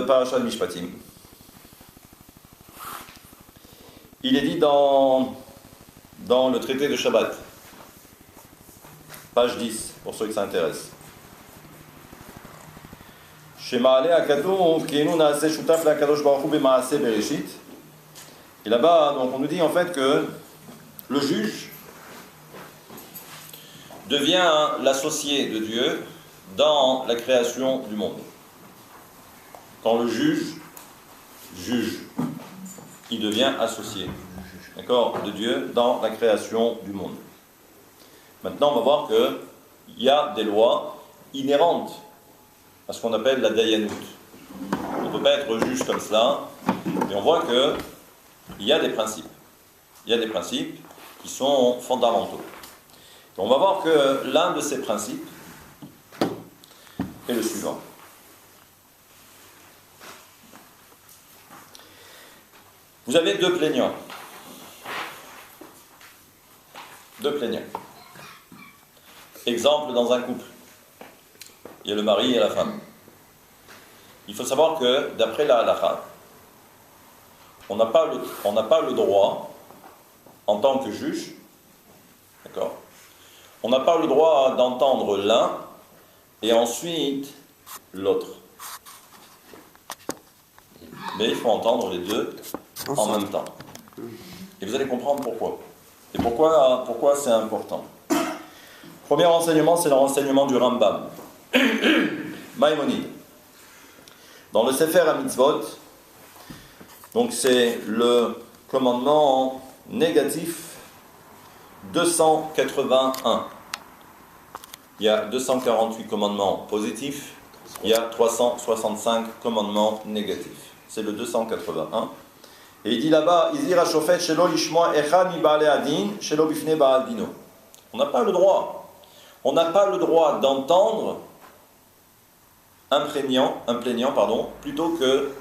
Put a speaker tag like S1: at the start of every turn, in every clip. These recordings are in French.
S1: paracha de Mishpatim. Il est dit dans le traité de Shabbat, page 10, pour ceux qui s'intéressent. Et là-bas, donc, on nous dit en fait que le juge devient l'associé de Dieu dans la création du monde. Quand le juge juge, il devient associé, d'accord, de Dieu dans la création du monde. Maintenant, on va voir qu'il y a des lois inhérentes à ce qu'on appelle la dayanut. On ne peut pas être juge comme cela, et on voit qu'il y a des principes. Il y a des principes qui sont fondamentaux. Et on va voir que l'un de ces principes est le suivant. Vous avez deux plaignants. Deux plaignants. Exemple dans un couple. Il y a le mari et la femme. Il faut savoir que, d'après la halakha, on n'a pas le droit, en tant que juge, d'accord, on n'a pas le droit d'entendre l'un et ensuite l'autre. Mais il faut entendre les deux en même temps. Et vous allez comprendre pourquoi. Et pourquoi c'est important. Premier renseignement, c'est le renseignement du Rambam. Maïmonide. Dans le Sefer HaMitzvot, donc c'est le commandement négatif 281. Il y a 248 commandements positifs, il y a 365 commandements négatifs. C'est le 281. Et il dit là-bas, Izir HaShofet shelo lishmoa echad mi ba'alei adin shelo bifnei ba'al dino. On n'a pas le droit. On n'a pas le droit d'entendre un plaignant, plutôt que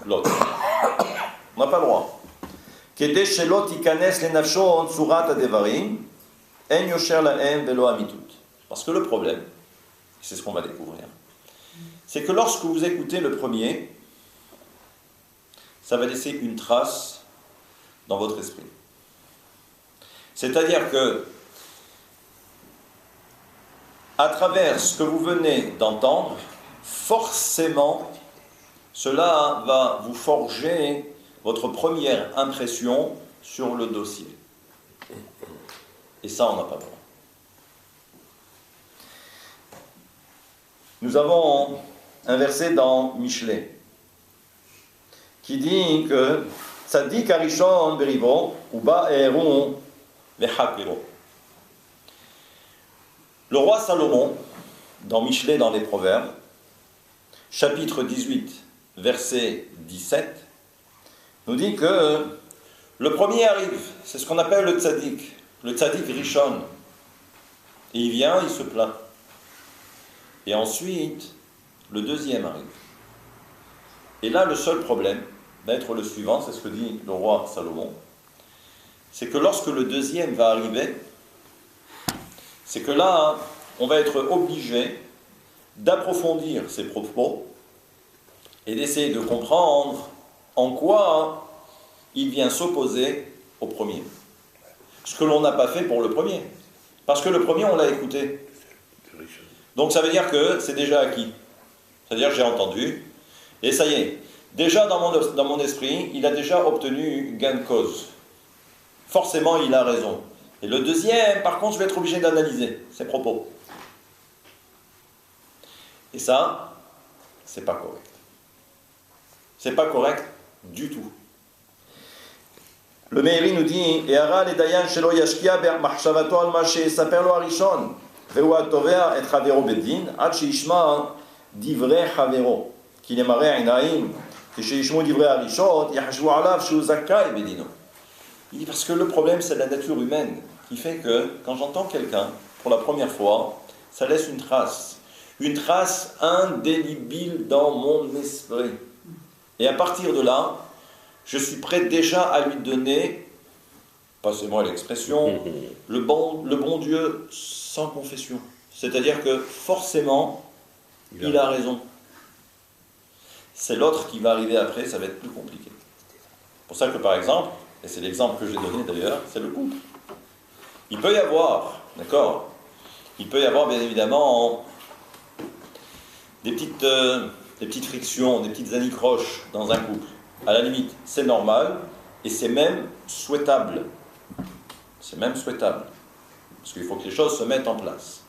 S1: l'autre. On n'a pas le droit. Kedei shelo tikanes lenafsho tzurat hadevarim en yosher lahem velo amitut. Parce que le problème, c'est ce qu'on va découvrir, c'est que lorsque vous écoutez le premier, ça va laisser une trace dans votre esprit. C'est-à-dire que, à travers ce que vous venez d'entendre, forcément, cela va vous forger votre première impression sur le dossier. Et ça, on n'a pas le droit. Nous avons un verset dans Michelet qui dit que Tzadik Arishon Berivo Uba Eron Vechakiro. Le roi Salomon, dans Michelet, dans les Proverbes, chapitre 18, verset 17, nous dit que le premier arrive, c'est ce qu'on appelle le Tzadik Rishon. Et il vient, il se plaint. Et ensuite, le deuxième arrive. Et là, le seul problème va être le suivant, c'est ce que dit le roi Salomon, c'est que lorsque le deuxième va arriver, c'est que là, on va être obligé d'approfondir ses propos et d'essayer de comprendre en quoi il vient s'opposer au premier. Ce que l'on n'a pas fait pour le premier. Parce que le premier, on l'a écouté. Donc ça veut dire que c'est déjà acquis. C'est-à-dire que j'ai entendu, et ça y est. Déjà dans mon esprit, il a déjà obtenu gain de cause. Forcément, il a raison. Et le deuxième, par contre, je vais être obligé d'analyser ses propos. Et ça, c'est pas correct. C'est pas correct du tout. Le Meiri nous dit, et ara le dayan shelo yashkia b'machshavato al ma she'esaper lo harishon, ve'hu hatovea et chavero bedin, ad she'yishma divrei chavero, ki lemare einayim, que she'yishmu divrei harishon, yachshvu alav she'hu zakai bedino. Il dit parce que le problème, c'est la nature humaine, qui fait que quand j'entends quelqu'un pour la première fois, ça laisse une trace indélébile dans mon esprit. Et à partir de là, je suis prêt déjà à lui donner, passez-moi l'expression, le bon Dieu sans confession. C'est-à-dire que forcément, il a raison. c'est l'autre qui va arriver après, ça va être plus compliqué. C'est pour ça que par exemple, et c'est l'exemple que j'ai donné d'ailleurs, c'est le couple. Il peut y avoir, d'accord, il peut y avoir bien évidemment des petites frictions, des petites anicroches dans un couple. À la limite, c'est normal et c'est même souhaitable. C'est même souhaitable. Parce qu'il faut que les choses se mettent en place.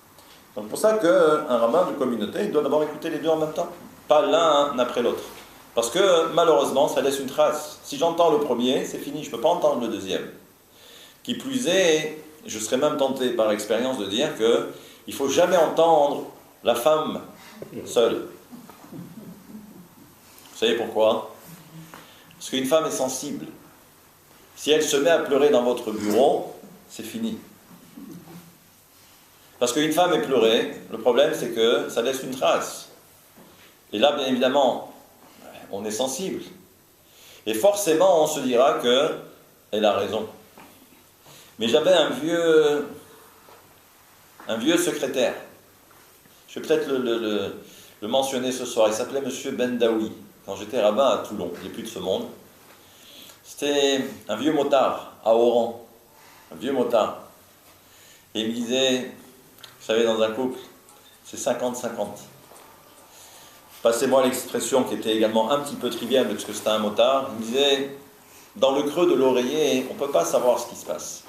S1: Donc pour ça qu'un rabbin de communauté, il doit d'abord écouter les deux en même temps. Pas l'un après l'autre. Parce que malheureusement, ça laisse une trace. Si j'entends le premier, c'est fini, je ne peux pas entendre le deuxième. Qui plus est, je serais même tenté par expérience de dire qu'il ne faut jamais entendre la femme seule. Vous savez pourquoi? Parce qu'une femme est sensible. Si elle se met à pleurer dans votre bureau, c'est fini. Parce qu'une femme est pleurée, le problème c'est que ça laisse une trace. Et là, bien évidemment, on est sensible. Et forcément, on se dira qu'elle a raison. Mais j'avais un vieux secrétaire. Je vais peut-être le mentionner ce soir. Il s'appelait M. Bendaoui. Quand j'étais rabbin à Toulon, il n'est plus de ce monde. C'était un vieux motard à Oran. Un vieux motard. Et il me disait, vous savez, dans un couple, c'est 50-50. Passez-moi l'expression qui était également un petit peu triviale, parce que c'était un motard. Il me disait, dans le creux de l'oreiller, on ne peut pas savoir ce qui se passe.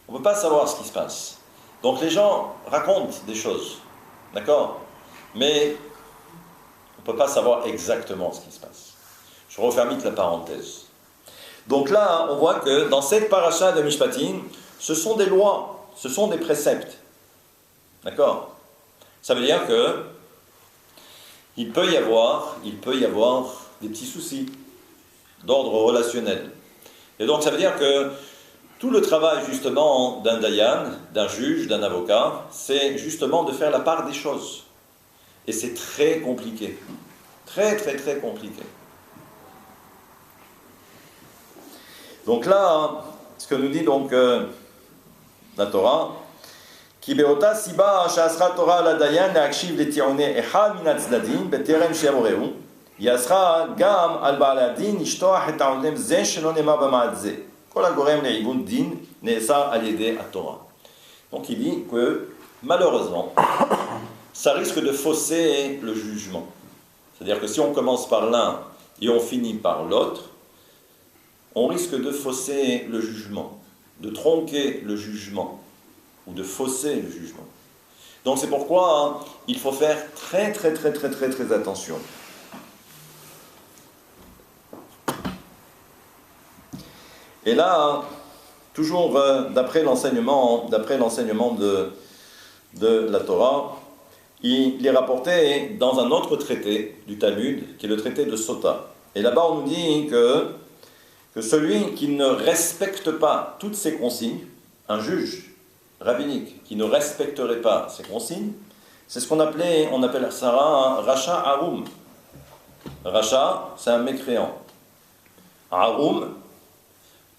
S1: On ne peut pas savoir ce qui se passe. Donc les gens racontent des choses, d'accord? Mais on ne peut pas savoir exactement ce qui se passe. Je referme vite la parenthèse. Donc là, on voit que dans cette paracha de Mishpatim, ce sont des lois, ce sont des préceptes. D'accord? Ça veut dire que il peut y avoir des petits soucis d'ordre relationnel. Et donc ça veut dire que tout le travail justement d'un dayan, d'un juge, d'un avocat, c'est justement de faire la part des choses. Et c'est très compliqué. Très très très compliqué. Donc là, ce que nous dit donc la Torah, כי באותה סיבה שאסרה תורה על הדיין להקשיב לטיעוני אחד מן הצדדים בטרם שימורהו, היא אסרה גם על בעל הדין לשטוח את טענותיהם זה שלא נאמר במעט זה. כל הגורם לעיוות דין נאסר על ידי התורה. Donc il dit que malheureusement, ça risque de fausser le jugement. C'est-à-dire que si on commence par l'un et on finit par l'autre, on risque de fausser le jugement, de tronquer le jugement, ou de fausser le jugement. Donc c'est pourquoi il faut faire très très très très très très attention. Et là, toujours d'après l'enseignement de la Torah, il est rapporté dans un autre traité du Talmud, qui est le traité de Sota. Et là-bas on nous dit que celui qui ne respecte pas toutes ces consignes, un juge rabbinique qui ne respecterait pas ces consignes, c'est ce on appelle ça un Racha Haroum. Racha, c'est un mécréant. Haroum,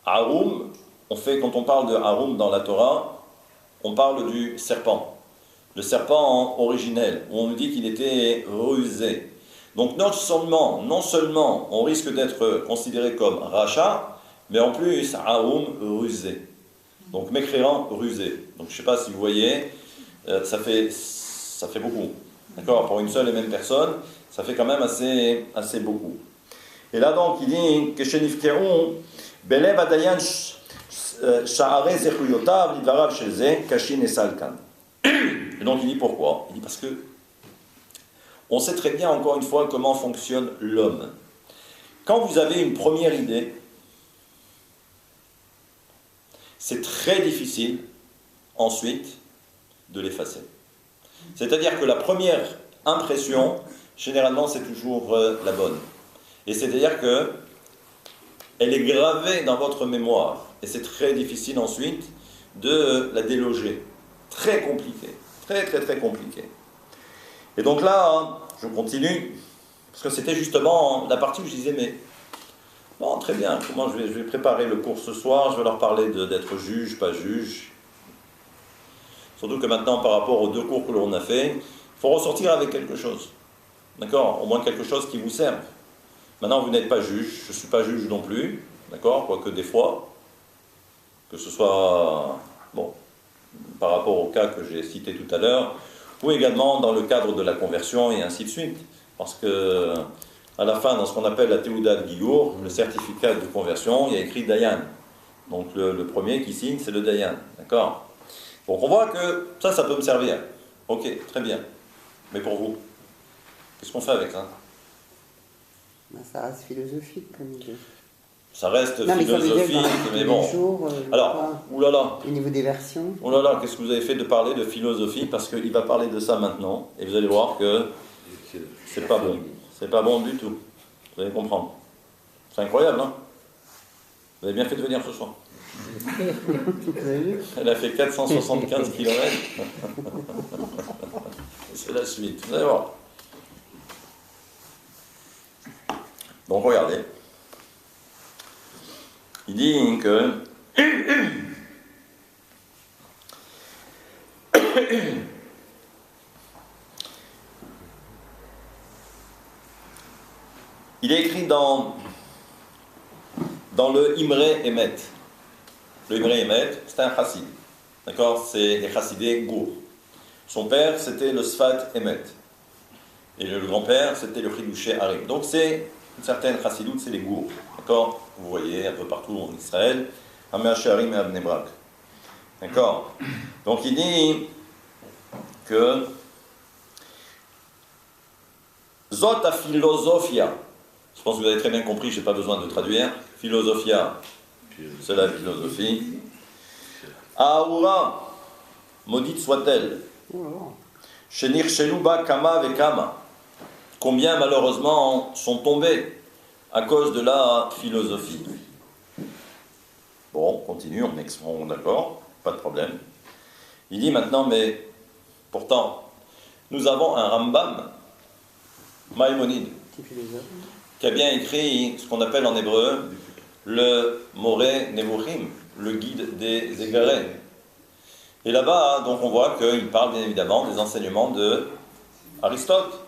S1: quand on parle de Haroum dans la Torah, on parle du serpent. Le serpent originel, où on nous dit qu'il était rusé. Donc non seulement on risque d'être considéré comme Racha, mais en plus Haroum rusé. Donc mécréant, rusé. Donc je ne sais pas si vous voyez, ça fait beaucoup. D'accord? Pour une seule et même personne, ça fait quand même assez beaucoup. Et là donc il dit que chez Nifkeron, Belev Adayan Sha'are Zechuyotav Lidvarav Sheze Kashin et Salkan. Et donc il dit pourquoi? Il dit parce que on sait très bien encore une fois comment fonctionne l'homme. Quand vous avez une première idée, c'est très difficile ensuite de l'effacer. C'est-à-dire que la première impression, généralement, c'est toujours la bonne. Et c'est-à-dire que elle est gravée dans votre mémoire. Et c'est très difficile ensuite de la déloger. Très compliqué. Très, très, très compliqué. Et donc là, je continue, parce que c'était justement la partie où je disais, mais bon, très bien, comment je vais préparer le cours ce soir, je vais leur parler d'être juge, pas juge. Surtout que maintenant, par rapport aux 2 cours que l'on a fait, il faut ressortir avec quelque chose. d'accord, au moins quelque chose qui vous serve. Maintenant, vous n'êtes pas juge, je ne suis pas juge non plus, d'accord, quoique des fois, que ce soit, bon, par rapport au cas que j'ai cité tout à l'heure, ou également dans le cadre de la conversion et ainsi de suite. Parce que, à la fin, dans ce qu'on appelle la Théouda de Giyour, le certificat de conversion, il y a écrit Dayan. Donc le premier qui signe, c'est le Dayan, d'accord? Donc on voit que ça peut me servir. Ok, très bien. Mais pour vous, qu'est-ce qu'on fait avec ça?
S2: Ben, ça reste philosophique, comme il dit.
S1: Ça reste
S2: Non,
S1: philosophique, mais bon.
S2: Jours,
S1: alors, oulala.
S2: Au niveau des versions.
S1: Oulala, qu'est-ce que vous avez fait de parler de philosophie? Parce qu'il va parler de ça maintenant, et vous allez voir que c'est pas bon. C'est pas bon du tout. Vous allez comprendre. C'est incroyable, hein? Vous avez bien fait de venir ce soir. Elle a fait 475 km. C'est la suite. Vous allez voir. Donc regardez. Il dit que il est écrit dans le Imre Emet. Le Imre Emet, c'est un chassid. D'accord? C'est les chassidés Gour. Son père, c'était le Sfat Emet. Et le grand-père, c'était le Chidouché Harim. Donc c'est une certaine chassidoute, c'est les Gour. D'accord? Vous voyez un peu partout en Israël, à Me'acharim et à Bnei Brak. D'accord? Donc il dit que Zot a philosophia. Je pense que vous avez très bien compris, je n'ai pas besoin de traduire. Philosophia, c'est la philosophie. Aoura, maudite soit-elle. Shenir Sheluba Kama Vekama. Combien malheureusement sont tombés à cause de la philosophie. Bon, on continue, on d'accord, pas de problème. Il dit maintenant, mais pourtant, nous avons un Rambam, Maïmonide, qui a bien écrit ce qu'on appelle en hébreu le Moré Nevuchim, le guide des égarés. Et là-bas, donc on voit qu'il parle bien évidemment des enseignements de Aristote.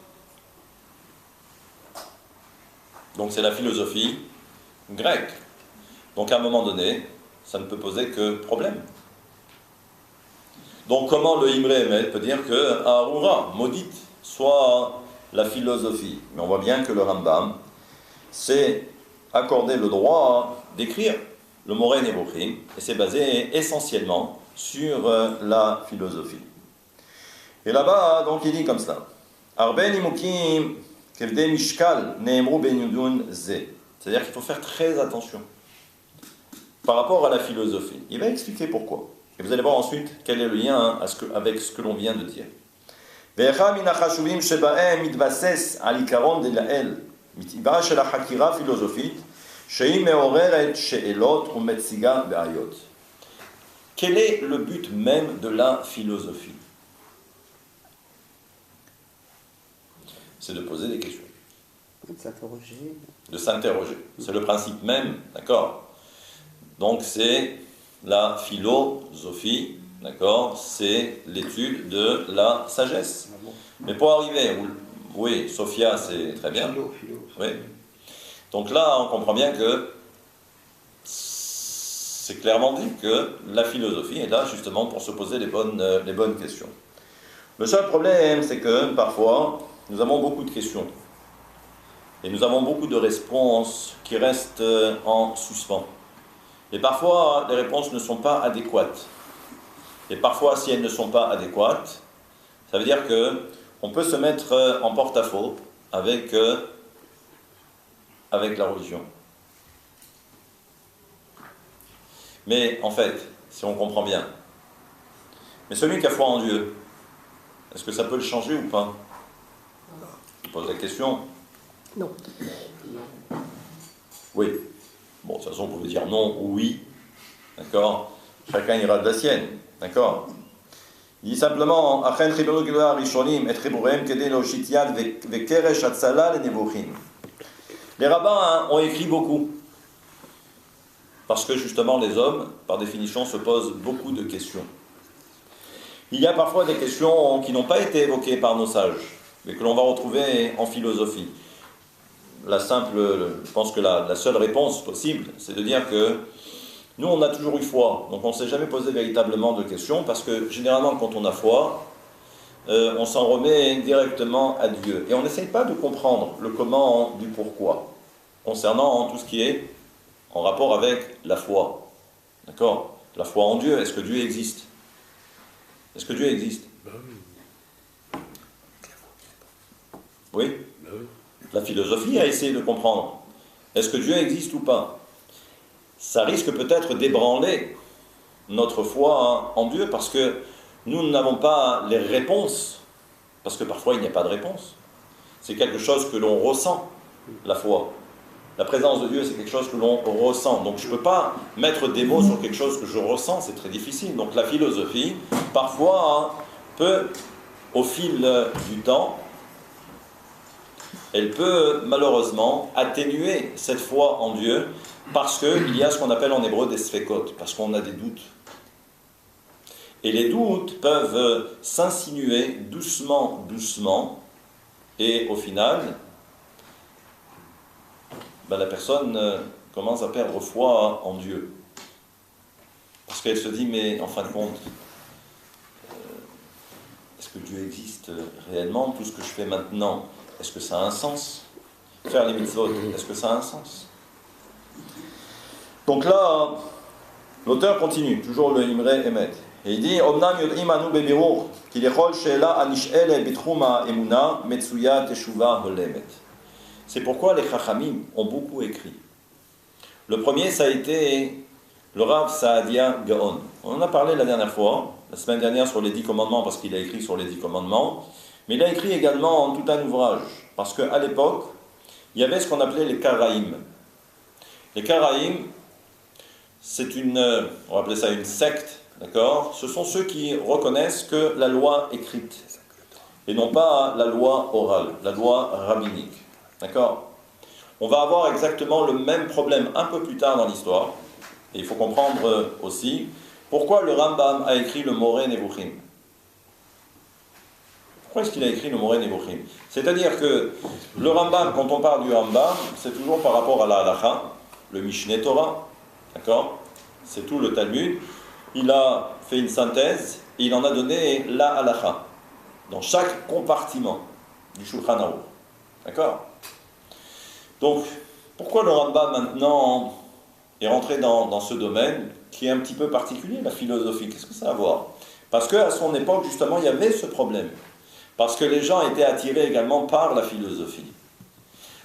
S1: Donc c'est la philosophie grecque. Donc à un moment donné, ça ne peut poser que problème. Donc comment le Imre Emet peut dire que Aroura, maudite, soit la philosophie? Mais on voit bien que le Rambam s'est accordé le droit d'écrire le Moré Nevuchim, et c'est basé essentiellement sur la philosophie. Et là-bas, donc il dit comme ça. Arben imukim kevde mishkal neemru ben yudun ze. C'est-à-dire qu'il faut faire très attention par rapport à la philosophie. Il va expliquer pourquoi. Et vous allez voir ensuite quel est le lien avec ce que l'on vient de dire. Ve'echa min hachashuvim shebahem mitbases al ikaron de lael mitiba shel hachakira philosophite shehi meoreret she'elot umetziga be'ayot. Quel est le but même de la philosophie? C'est de poser des questions. De s'interroger. C'est le principe même, d'accord? Donc c'est la philosophie, d'accord? C'est l'étude de la sagesse. Mais pour arriver, oui, Sophia, c'est très bien. Oui. Donc là, on comprend bien que c'est clairement dit que la philosophie est là justement pour se poser les bonnes questions. Le seul problème, c'est que parfois, nous avons beaucoup de questions. Et nous avons beaucoup de réponses qui restent en suspens. Et parfois, les réponses ne sont pas adéquates. Et parfois, si elles ne sont pas adéquates, ça veut dire qu'on peut se mettre en porte-à-faux avec la religion. Mais en fait, si on comprend bien, mais celui qui a foi en Dieu, est-ce que ça peut le changer ou pas? Je pose la question.
S3: Non.
S1: Oui. Bon, de toute façon, vous pouvez dire non ou oui. D'accord? Chacun ira de la sienne. D'accord? Il dit simplement les rabbins ont écrit beaucoup. Parce que justement, les hommes, par définition, se posent beaucoup de questions. Il y a parfois des questions qui n'ont pas été évoquées par nos sages. mais que l'on va retrouver en philosophie. Je pense que la seule réponse possible, c'est de dire que nous, on a toujours eu foi, donc on ne s'est jamais posé véritablement de questions, parce que généralement, quand on a foi, on s'en remet directement à Dieu. Et on n'essaye pas de comprendre le comment du pourquoi, concernant tout ce qui est en rapport avec la foi. D'accord? La foi en Dieu, est-ce que Dieu existe? Est-ce que Dieu existe? Oui? La philosophie a essayé de comprendre. Est-ce que Dieu existe ou pas? Ça risque peut-être d'ébranler notre foi en Dieu, parce que nous n'avons pas les réponses, parce que parfois il n'y a pas de réponse. C'est quelque chose que l'on ressent, la foi. La présence de Dieu, c'est quelque chose que l'on ressent. Donc je ne peux pas mettre des mots sur quelque chose que je ressens, c'est très difficile. Donc la philosophie, parfois, peut, au fil du temps, elle peut malheureusement atténuer cette foi en Dieu, parce qu'il y a ce qu'on appelle en hébreu des sfekot, parce qu'on a des doutes. Et les doutes peuvent s'insinuer doucement, doucement, et au final, la personne commence à perdre foi en Dieu. Parce qu'elle se dit, mais en fin de compte, est-ce que Dieu existe réellement? Tout ce que je fais maintenant, est-ce que ça a un sens? Faire les mitzvot, est-ce que ça a un sens? Donc là, l'auteur continue, toujours le Imre Emet. Et il dit, Omnam yod'im anu bebirur, ki lechol she'ela anish'ele bitchum ha'emuna metsuya teshuva holemet. C'est pourquoi les Chachamim ont beaucoup écrit. Le premier, ça a été le Rav Saadia Gaon. On en a parlé la dernière fois, la semaine dernière, sur les 10 commandements, parce qu'il a écrit sur les 10 commandements. Mais il a écrit également tout un ouvrage, parce qu'à l'époque, il y avait ce qu'on appelait les Karaïm. Les Karaïm, on va appeler ça une secte, d'accord? Ce sont ceux qui reconnaissent que la loi écrite, et non pas la loi orale, la loi rabbinique, d'accord? On va avoir exactement le même problème un peu plus tard dans l'histoire, et il faut comprendre aussi pourquoi le Rambam a écrit le Moreh Nevuchim. Pourquoi est-ce qu'il a écrit le Moreh Nevuchim? C'est-à-dire que le Rambam, quand on parle du Rambam, c'est toujours par rapport à la Halacha, le Mishneh Torah, d'accord? C'est tout le Talmud. Il a fait une synthèse et il en a donné la Halacha dans chaque compartiment du Shulchan Aruch, d'accord? Donc, pourquoi le Rambam maintenant est rentré dans ce domaine qui est un petit peu particulier, la philosophie? Qu'est-ce que ça a à voir? Parce qu'à son époque, justement, il y avait ce problème. Parce que les gens étaient attirés également par la philosophie.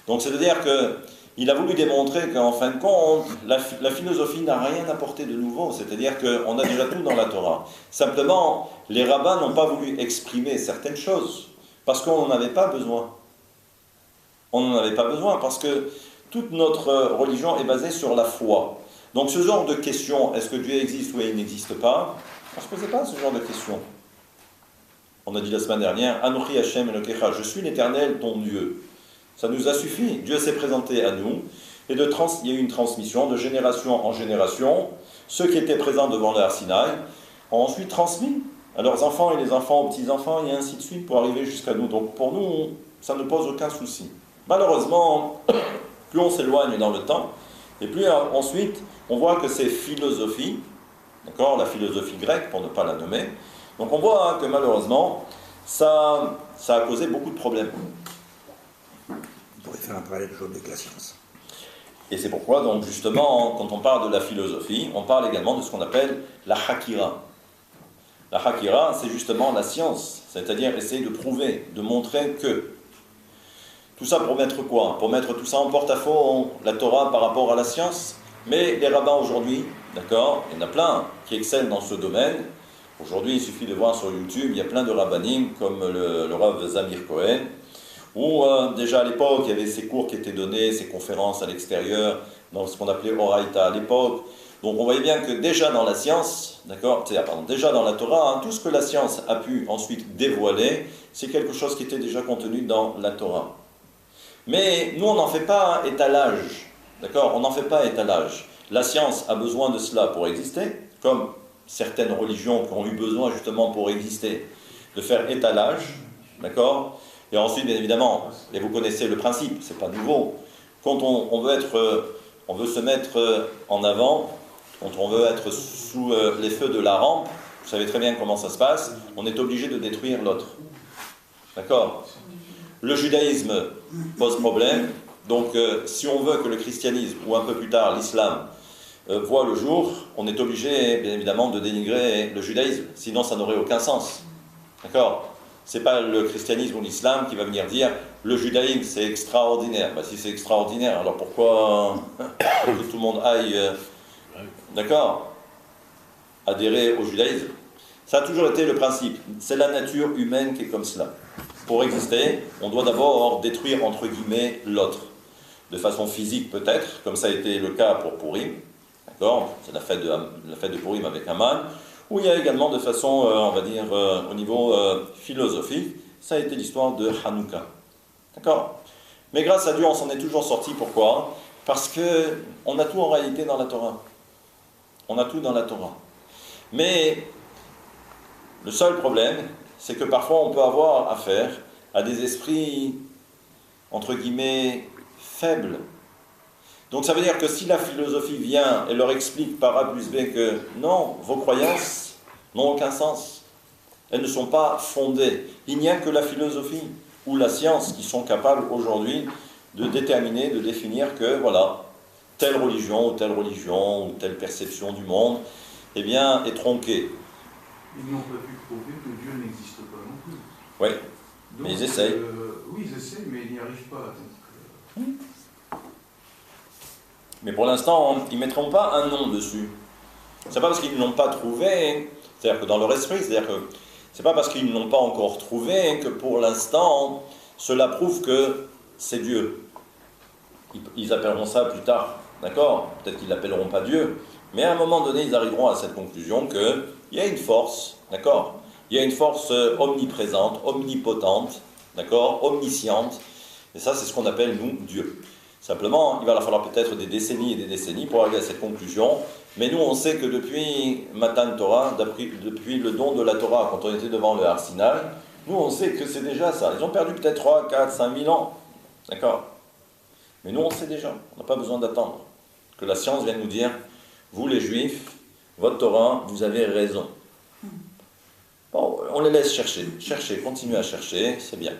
S1: Donc, c'est-à-dire qu'il a voulu démontrer qu'en fin de compte, la philosophie n'a rien apporté de nouveau. C'est-à-dire qu'on a déjà tout dans la Torah. Simplement, les rabbins n'ont pas voulu exprimer certaines choses parce qu'on n'en avait pas besoin. On n'en avait pas besoin parce que toute notre religion est basée sur la foi. Donc ce genre de questions, est-ce que Dieu existe ou il n'existe pas, on ne se posait pas ce genre de questions. On a dit la semaine dernière, Anochi Hashem Elokecha, je suis l'Éternel, ton Dieu. Ça nous a suffi. Dieu s'est présenté à nous et il y a eu une transmission de génération en génération. Ceux qui étaient présents devant le Har Sinaï ont ensuite transmis à leurs enfants et les enfants aux petits-enfants et ainsi de suite pour arriver jusqu'à nous. Donc pour nous, ça ne pose aucun souci. Malheureusement, plus on s'éloigne dans le temps, et plus ensuite on voit que ces philosophies, d'accord, la philosophie grecque pour ne pas la nommer, donc on voit que malheureusement ça a causé beaucoup de problèmes.
S3: On pourrait faire un parallèle aujourd'hui avec la science.
S1: Et c'est pourquoi donc justement quand on parle de la philosophie, on parle également de ce qu'on appelle la hakira. La hakira, c'est justement la science, c'est-à-dire essayer de prouver, de montrer que. Tout ça pour mettre quoi? Pour mettre tout ça en porte-à-faux, la Torah par rapport à la science. Mais les rabbins aujourd'hui, d'accord, il y en a plein qui excellent dans ce domaine. Aujourd'hui, il suffit de voir sur YouTube, il y a plein de rabbanim, comme le Rav Zamir Cohen, où déjà à l'époque, il y avait ces cours qui étaient donnés, ces conférences à l'extérieur, dans ce qu'on appelait Oraïta à l'époque. Donc on voyait bien que déjà dans la science, d'accord, déjà dans la Torah, tout ce que la science a pu ensuite dévoiler, c'est quelque chose qui était déjà contenu dans la Torah. Mais nous, on n'en fait pas étalage, d'accord? On n'en fait pas étalage. La science a besoin de cela pour exister, comme certaines religions qui ont eu besoin justement pour exister, de faire étalage, d'accord? Et ensuite, bien évidemment, et vous connaissez le principe, c'est pas nouveau, quand on veut se mettre en avant, quand on veut être sous les feux de la rampe, vous savez très bien comment ça se passe, on est obligé de détruire l'autre. D'accord? Le judaïsme pose problème, donc si on veut que le christianisme, ou un peu plus tard l'islam, voit le jour, on est obligé, bien évidemment, de dénigrer le judaïsme, sinon ça n'aurait aucun sens. D'accord? C'est pas le christianisme ou l'islam qui va venir dire le judaïsme c'est extraordinaire. Ben, si c'est extraordinaire, alors pourquoi que tout le monde aille, d'accord, adhérer au judaïsme? Ça a toujours été le principe. C'est la nature humaine qui est comme cela. Pour exister, on doit d'abord détruire entre guillemets l'autre. De façon physique peut-être, comme ça a été le cas pour Purim. D'accord? C'est la fête de Purim avec Haman. Où il y a également de façon, on va dire, au niveau philosophique, ça a été l'histoire de Hanouka. D'accord? Mais grâce à Dieu, on s'en est toujours sorti. Pourquoi? Parce qu'on a tout en réalité dans la Torah. On a tout dans la Torah. Mais le seul problème, c'est que parfois on peut avoir affaire à des esprits, entre guillemets, faibles. Donc ça veut dire que si la philosophie vient et leur explique par A plus B que non, vos croyances n'ont aucun sens, elles ne sont pas fondées. Il n'y a que la philosophie ou la science qui sont capables aujourd'hui de déterminer, de définir que voilà, telle religion ou telle perception du monde, eh bien, est tronquée.
S4: Ils n'ont pas pu prouver que Dieu n'existe pas non plus.
S1: Oui, mais ils essayent.
S4: Oui, ils essayent, mais ils n'y arrivent pas. Donc,
S1: Mais pour l'instant, ils ne mettront pas un nom dessus. C'est pas parce qu'ils ne l'ont pas trouvé, c'est-à-dire que dans leur esprit, c'est-à-dire que c'est pas parce qu'ils ne l'ont pas encore trouvé que pour l'instant, cela prouve que c'est Dieu. Ils appelleront ça plus tard, d'accord? Peut-être qu'ils ne l'appelleront pas Dieu, mais à un moment donné, ils arriveront à cette conclusion qu'il y a une force, d'accord? Il y a une force omniprésente, omnipotente, d'accord? Omnisciente, et ça, c'est ce qu'on appelle, nous, Dieu. Simplement, il va falloir peut-être des décennies et des décennies pour arriver à cette conclusion. Mais nous, on sait que depuis Matan Torah, depuis le don de la Torah, quand on était devant le Har Sinaï, nous, on sait que c'est déjà ça. Ils ont perdu peut-être 3, 4, 5 000 ans. D'accord? Mais nous, on sait déjà. On n'a pas besoin d'attendre. Que la science vienne nous dire, vous les Juifs, votre Torah, vous avez raison. Bon, on les laisse chercher. Cherchez, continuez à chercher, c'est bien.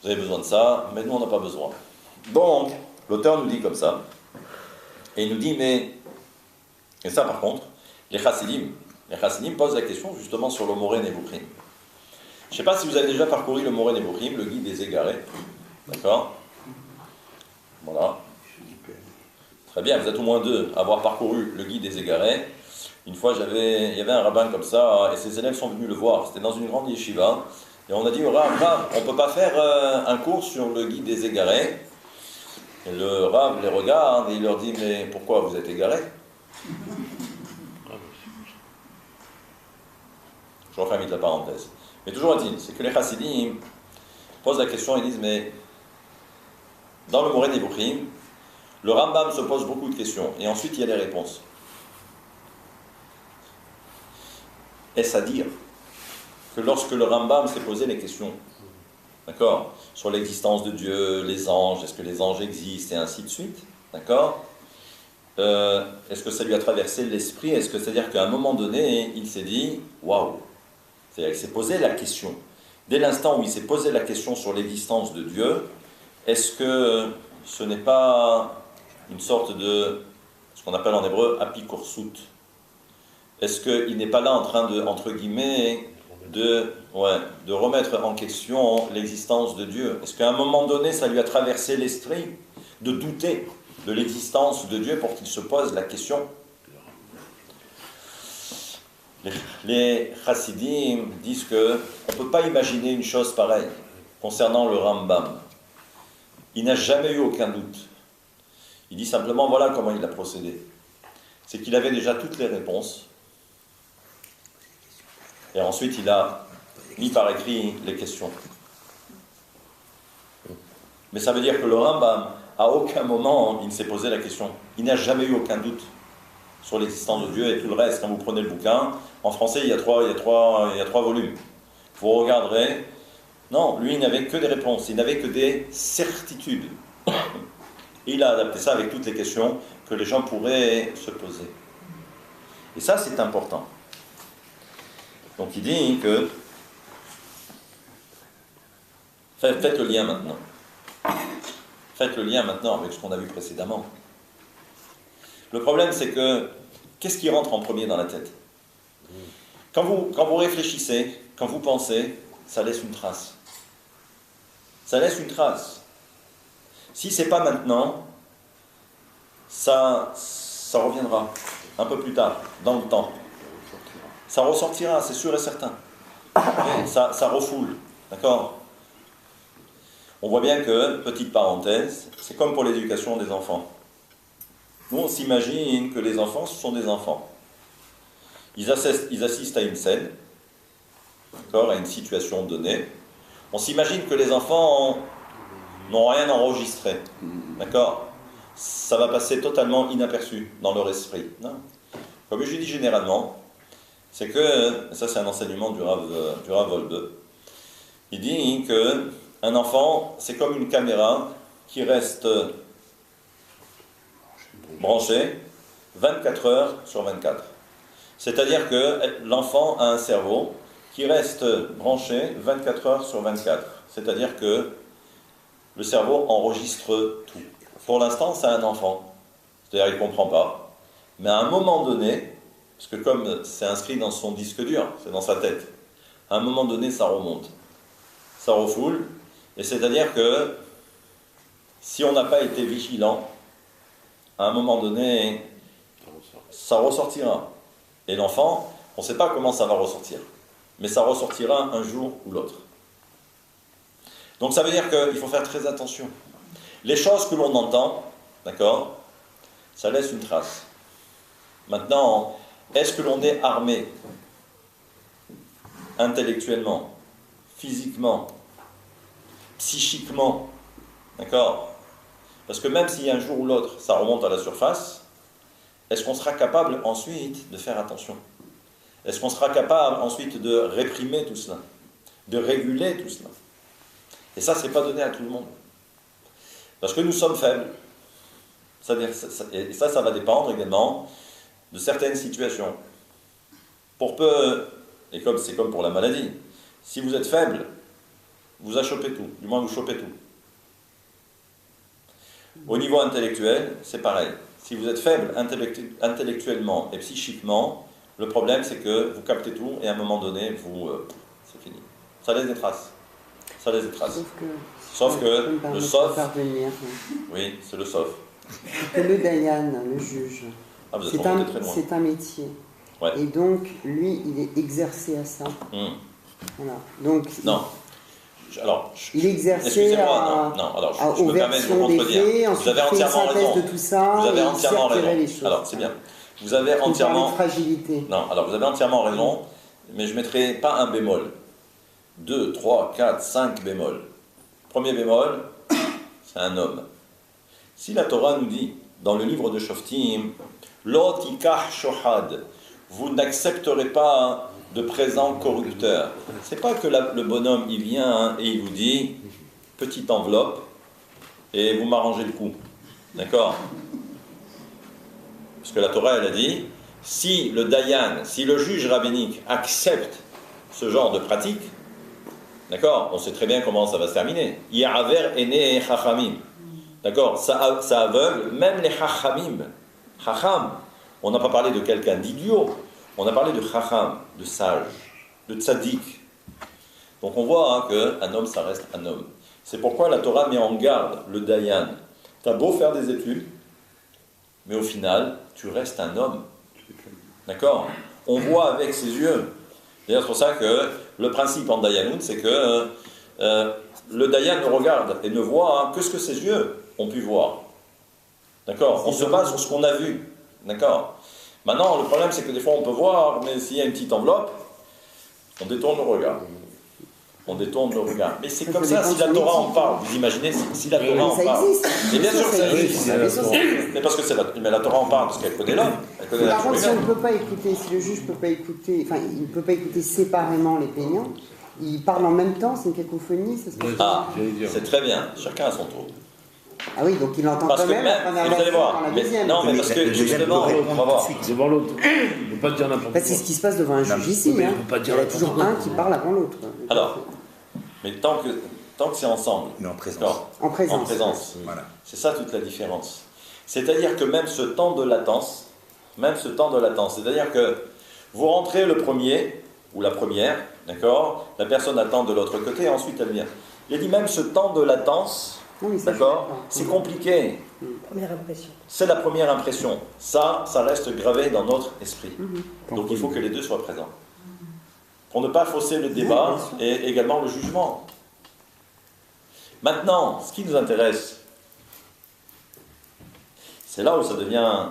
S1: Vous avez besoin de ça, mais nous, on n'a pas besoin. Donc, l'auteur nous dit comme ça, et il nous dit, mais, et ça par contre, les Chassidim posent la question justement sur le Moré Nevuchim. Je ne sais pas si vous avez déjà parcouru le Moré Nevuchim, le guide des égarés, d'accord? Voilà. Très bien, vous êtes au moins deux à avoir parcouru le guide des égarés. Une fois, il y avait un rabbin comme ça, et ses élèves sont venus le voir, c'était dans une grande yeshiva, et on a dit au Rav, on ne peut pas faire un cours sur le guide des égarés. Et le Rav les regarde et il leur dit, mais pourquoi vous êtes égarés? Je referme la parenthèse. Mais toujours est-il, c'est que les Chassidim posent la question et disent, mais dans le Moré Nevuchim, le Rambam se pose beaucoup de questions et ensuite il y a les réponses. Est-ce à dire que lorsque le Rambam s'est posé les questions, d'accord, sur l'existence de Dieu, les anges, est-ce que les anges existent et ainsi de suite, d'accord, est-ce que ça lui a traversé l'esprit? Est-ce que c'est-à-dire qu'à un moment donné, il s'est dit, waouh, c'est-à-dire qu'il s'est posé la question. Dès l'instant où il s'est posé la question sur l'existence de Dieu, est-ce que ce n'est pas une sorte de, ce qu'on appelle en hébreu, apikorsut? Est-ce qu'il n'est pas là en train de, entre guillemets, de remettre en question l'existence de Dieu? Est-ce qu'à un moment donné, ça lui a traversé l'esprit de douter de l'existence de Dieu pour qu'il se pose la question? Les Chassidim disent qu'on ne peut pas imaginer une chose pareille concernant le Rambam. Il n'a jamais eu aucun doute. Il dit simplement, voilà comment il a procédé. C'est qu'il avait déjà toutes les réponses. Et ensuite, il a mis par écrit les questions. Mais ça veut dire que le Rambam, à aucun moment, il ne s'est posé la question. Il n'a jamais eu aucun doute sur l'existence de Dieu et tout le reste. Quand vous prenez le bouquin, en français, il y a trois volumes. Vous regarderez, Non, lui, il n'avait que des réponses, il n'avait que des certitudes. Et il a adapté ça avec toutes les questions que les gens pourraient se poser. Et ça, c'est important. Donc il dit que... Faites le lien maintenant. Faites le lien maintenant avec ce qu'on a vu précédemment. Le problème, c'est que, qu'est-ce qui rentre en premier dans la tête? Quand vous réfléchissez, quand vous pensez, ça laisse une trace. Ça laisse une trace. Si ce n'est pas maintenant, ça reviendra un peu plus tard, dans le temps. Ça ressortira, c'est sûr et certain. Et ça refoule, d'accord? On voit bien que, petite parenthèse, c'est comme pour l'éducation des enfants. Nous, on s'imagine que les enfants, ce sont des enfants. Ils assistent à une scène, d'accord, à une situation donnée. On s'imagine que les enfants n'ont rien enregistré, d'accord? Ça va passer totalement inaperçu dans leur esprit. Non. Comme je dis généralement, c'est que, ça c'est un enseignement du Rav Wolbe, il dit qu'un enfant, c'est comme une caméra qui reste branchée 24 heures sur 24. C'est-à-dire que l'enfant a un cerveau qui reste branché 24 heures sur 24. C'est-à-dire que le cerveau enregistre tout. Pour l'instant, c'est un enfant. C'est-à-dire qu'il ne comprend pas. Mais à un moment donné, parce que comme c'est inscrit dans son disque dur, c'est dans sa tête, à un moment donné, ça remonte. Ça refoule. Et c'est-à-dire que si on n'a pas été vigilant, à un moment donné, ça ressortira. Et l'enfant, on ne sait pas comment ça va ressortir. Mais ça ressortira un jour ou l'autre. Donc ça veut dire qu'il faut faire très attention. Les choses que l'on entend, d'accord, ça laisse une trace. Maintenant, est-ce que l'on est armé intellectuellement, physiquement, psychiquement, d'accord? Parce que même si un jour ou l'autre, ça remonte à la surface, est-ce qu'on sera capable ensuite de faire attention? Est-ce qu'on sera capable ensuite de réprimer tout cela, de réguler tout cela? Et ça, ce n'est pas donné à tout le monde. Parce que nous sommes faibles. Et ça va dépendre également de certaines situations. Pour peu, et comme c'est comme pour la maladie, si vous êtes faible, vous chopez tout, du moins vous chopez tout. Au niveau intellectuel, c'est pareil. Si vous êtes faible intellectuellement et psychiquement, le problème c'est que vous captez tout et à un moment donné, c'est fini. Ça laisse des traces. Ça laisse des traces. Sauf que le sauf, oui, c'est le sauf.
S2: Que le Dayan, le juge, c'est un métier.
S1: Ouais.
S2: Et donc, lui, il est exercé à ça. Voilà. Donc,
S1: non. Alors,
S2: il est exercé
S1: je me permets de vous contredire. Vous avez entièrement raison.
S2: De tout ça,
S1: vous avez entièrement raison.
S2: Les choses.
S1: Alors, c'est bien. Vous avez entièrement...
S2: fragilité.
S1: Non, alors vous avez entièrement raison, mais je ne mettrai pas un bémol. 2, 3, 4, 5 bémols. Premier bémol, c'est un homme. Si la Torah nous dit, dans le livre de Shoftim, Lo tikach shohad, vous n'accepterez pas de présent corrupteur. C'est pas que le bonhomme il vient et il vous dit petite enveloppe et vous m'arrangez le coup. D'accord? Parce que la Torah elle a dit si le dayan, si le juge rabbinique accepte ce genre de pratique, d'accord, on sait très bien comment ça va se terminer. Ya'aver ene chachamim. D'accord, ça aveugle même les chachamim. Chacham, on n'a pas parlé de quelqu'un d'idiot. On a parlé de chacham, de sage, de tzaddik. Donc on voit qu'un homme, ça reste un homme. C'est pourquoi la Torah met en garde le dayan. Tu as beau faire des études, mais au final, tu restes un homme. D'accord? On voit avec ses yeux. D'ailleurs, c'est pour ça que le principe en dayanout, c'est que le dayan ne regarde et ne voit que ce que ses yeux ont pu voir. D'accord? On se base sur ce qu'on a vu. D'accord? Maintenant, le problème, c'est que des fois, on peut voir, mais s'il y a une petite enveloppe, on détourne le regard. On détourne le regard. Mais c'est comme ça, si la Torah en parle. Vous imaginez, si la Torah en parle. Et bien sûr que ça existe. Mais parce que la Torah en parle, parce qu'elle connaît l'homme.
S2: Par contre, si on ne peut pas écouter, si le juge ne peut pas écouter, enfin, il ne peut pas écouter séparément les plaignants, Ils parlent en même temps, c'est une cacophonie, ça se passe
S1: Ah, c'est très bien, chacun à son tour.
S2: Ah oui, donc il entend
S1: Parce
S2: quand
S1: que
S2: même la première
S1: vous allez
S2: version
S1: voir,
S2: dans la
S1: mais,
S2: deuxième.
S1: non, mais parce que justement, on va voir.
S5: Devant l'autre. Il ne peut pas dire n'importe quoi.
S2: Bah, c'est ce qui se passe devant un juge ici.
S5: mais
S2: Hein.
S5: on peut pas
S2: Il
S5: dire
S2: y en a
S5: n'importe
S2: toujours
S5: quoi.
S2: un qui parle avant l'autre.
S1: Alors, mais tant que c'est ensemble.
S3: Mais en présence.
S1: D'accord.
S2: En présence.
S1: En présence.
S3: Voilà.
S1: C'est ça toute la différence. C'est-à-dire que même ce temps de latence, c'est-à-dire que vous rentrez le premier ou la première, d'accord, la personne attend de l'autre côté et ensuite elle vient. Il dit même ce temps de latence, d'accord, c'est compliqué.
S6: Première impression.
S1: C'est la première impression. Ça reste gravé dans notre esprit. Donc il faut que les deux soient présents. Pour ne pas fausser le débat et également le jugement. Maintenant, ce qui nous intéresse, c'est là où ça devient...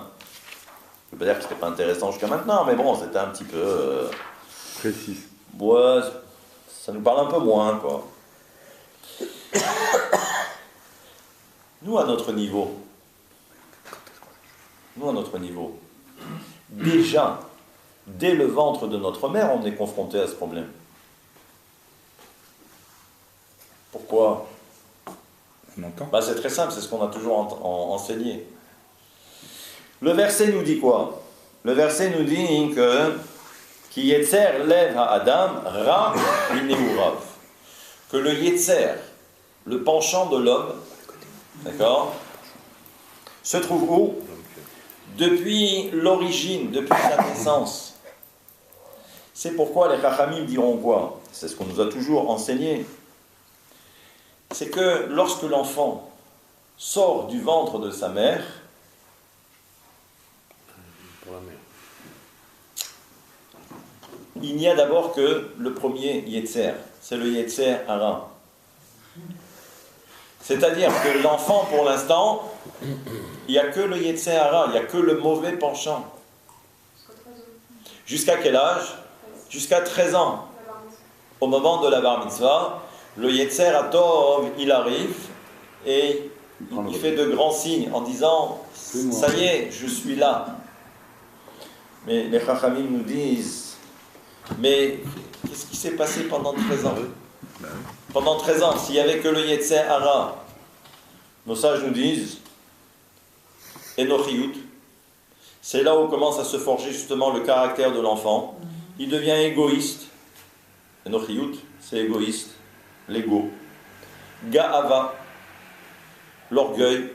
S1: Je ne veux pas dire que ce n'était pas intéressant jusqu'à maintenant, mais bon, c'était un petit peu...
S5: Précis.
S1: Ouais, ça nous parle un peu moins, quoi. Nous, à notre niveau, déjà, dès le ventre de notre mère, on est confronté à ce problème. Pourquoi ?
S3: On entend.
S1: Bah, c'est très simple, c'est ce qu'on a toujours enseigné. Le verset nous dit quoi ? Le verset nous dit que Ki yetzer lev ha'adam ra mineurav. Que le yetzer, le penchant de l'homme, d'accord, se trouve où ? Depuis l'origine, depuis sa naissance. C'est pourquoi les Chachamim diront quoi ? C'est ce qu'on nous a toujours enseigné. C'est que lorsque l'enfant sort du ventre de sa mère,
S5: Pour la mère.
S1: il n'y a d'abord que le premier Yetzer, c'est le Yetzer Hara. C'est-à-dire que l'enfant, pour l'instant, il n'y a que le Yetzer Hara, il n'y a que le mauvais penchant. Jusqu'à quel âge ? Jusqu'à 13 ans. Au moment de la Bar Mitzvah, le Yetzer Hatov, il arrive et il fait de grands signes en disant « Ça y est, je suis là ». Mais les Chachamim nous disent « Mais qu'est-ce qui s'est passé pendant 13 ans ?» Pendant 13 ans, s'il n'y avait que le Yetzer Hara, nos sages nous disent « Enochiyut ». C'est là où commence à se forger justement le caractère de l'enfant. Il devient égoïste. Enochiyut, c'est égoïste. L'ego. Ga'ava, l'orgueil.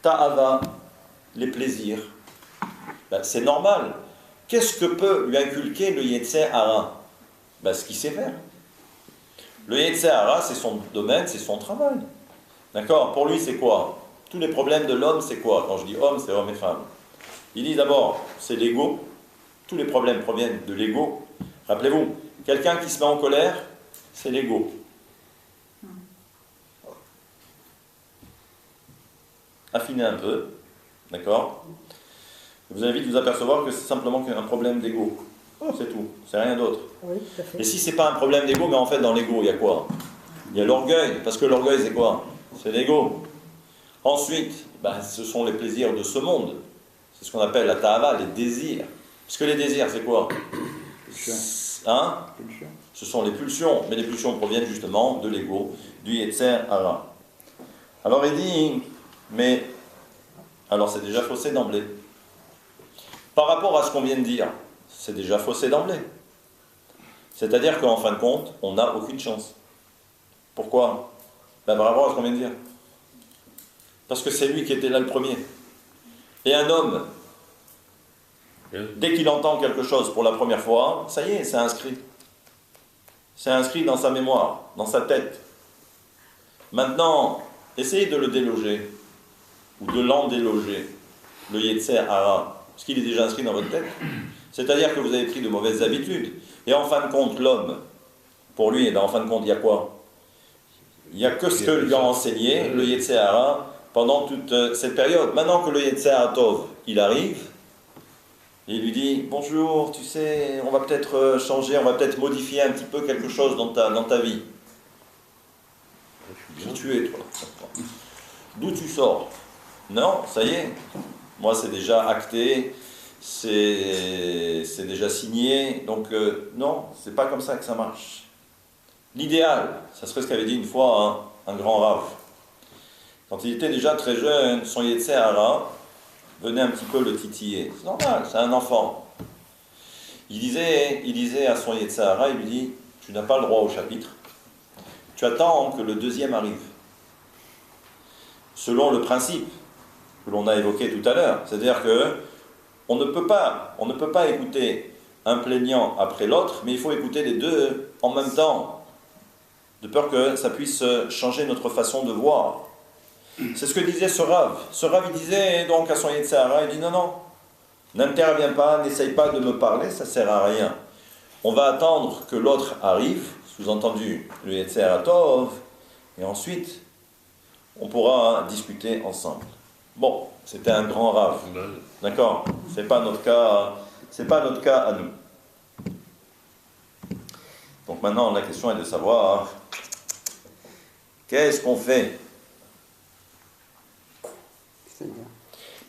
S1: Ta'ava, les plaisirs. Ben, c'est normal. Qu'est-ce que peut lui inculquer le Yetzer Hara ? Ben, ce qu'il sait faire. Le Yetzer Hara, c'est son domaine, c'est son travail. D'accord ? Pour lui, c'est quoi ? Tous les problèmes de l'homme, c'est quoi ? Quand je dis homme, c'est homme et femme. Il dit d'abord, c'est l'ego. Tous les problèmes proviennent de l'ego. Rappelez-vous, quelqu'un qui se met en colère, c'est l'ego. Affinez un peu, d'accord ? Je vous invite à vous apercevoir que c'est simplement un problème d'ego. C'est tout, c'est rien d'autre.
S6: Oui, tout à fait.
S1: Et si c'est pas un problème d'ego, mais en fait dans l'ego, il y a quoi ? Il y a l'orgueil, parce que l'orgueil c'est quoi ? C'est l'ego. Ensuite, ben, ce sont les plaisirs de ce monde. C'est ce qu'on appelle la ta'ava, les désirs. Parce que les désirs, c'est quoi ? Hein ? Ce sont les pulsions, mais les pulsions proviennent justement de l'ego, du Yetzer Hara. Alors il dit, mais, alors c'est déjà faussé d'emblée. Par rapport à ce qu'on vient de dire, c'est déjà faussé d'emblée. C'est-à-dire qu'en fin de compte, on n'a aucune chance. Pourquoi ? Ben, par rapport à ce qu'on vient de dire. Parce que c'est lui qui était là le premier. Et un homme, dès qu'il entend quelque chose pour la première fois, ça y est, c'est inscrit. C'est inscrit dans sa mémoire, dans sa tête. Maintenant, essayez de le déloger, ou de l'en déloger, le Yetzer Hara, parce qu'il est déjà inscrit dans votre tête. C'est-à-dire que vous avez pris de mauvaises habitudes. Et en fin de compte, l'homme, pour lui, en fin de compte, il y a quoi ? Il n'y a que ce que lui a enseigné, le Yetzer Hara, pendant toute cette période. Maintenant que le Yetzer Hatov, il arrive, il lui dit « Bonjour, tu sais, on va peut-être changer, on va peut-être modifier un petit peu quelque chose dans ta vie. » Qui tu es, toi ? D'où tu sors ? Non, ça y est. Moi, c'est déjà acté, c'est déjà signé. Donc, non, c'est pas comme ça que ça marche. L'idéal, ça serait ce qu'avait dit une fois un grand Rav. Quand il était déjà très jeune, son Yetzer Hara venait un petit peu le titiller. C'est normal, c'est un enfant. Il disait à son Yetzer Hara, il lui dit, tu n'as pas le droit au chapitre, tu attends que le deuxième arrive. Selon le principe que l'on a évoqué tout à l'heure, c'est-à-dire que on ne peut pas écouter un plaignant après l'autre, mais il faut écouter les deux en même temps, de peur que ça puisse changer notre façon de voir. C'est ce que disait ce Rav. Ce Rav, il disait donc à son Yetzer Hara, il dit non, n'interviens pas, n'essaye pas de me parler, ça ne sert à rien. On va attendre que l'autre arrive, sous-entendu le Yetzer Hara Tov, et ensuite, on pourra discuter ensemble. Bon, c'était un grand Rav, d'accord? C'est pas notre cas à nous. Donc maintenant, la question est de savoir qu'est-ce qu'on fait?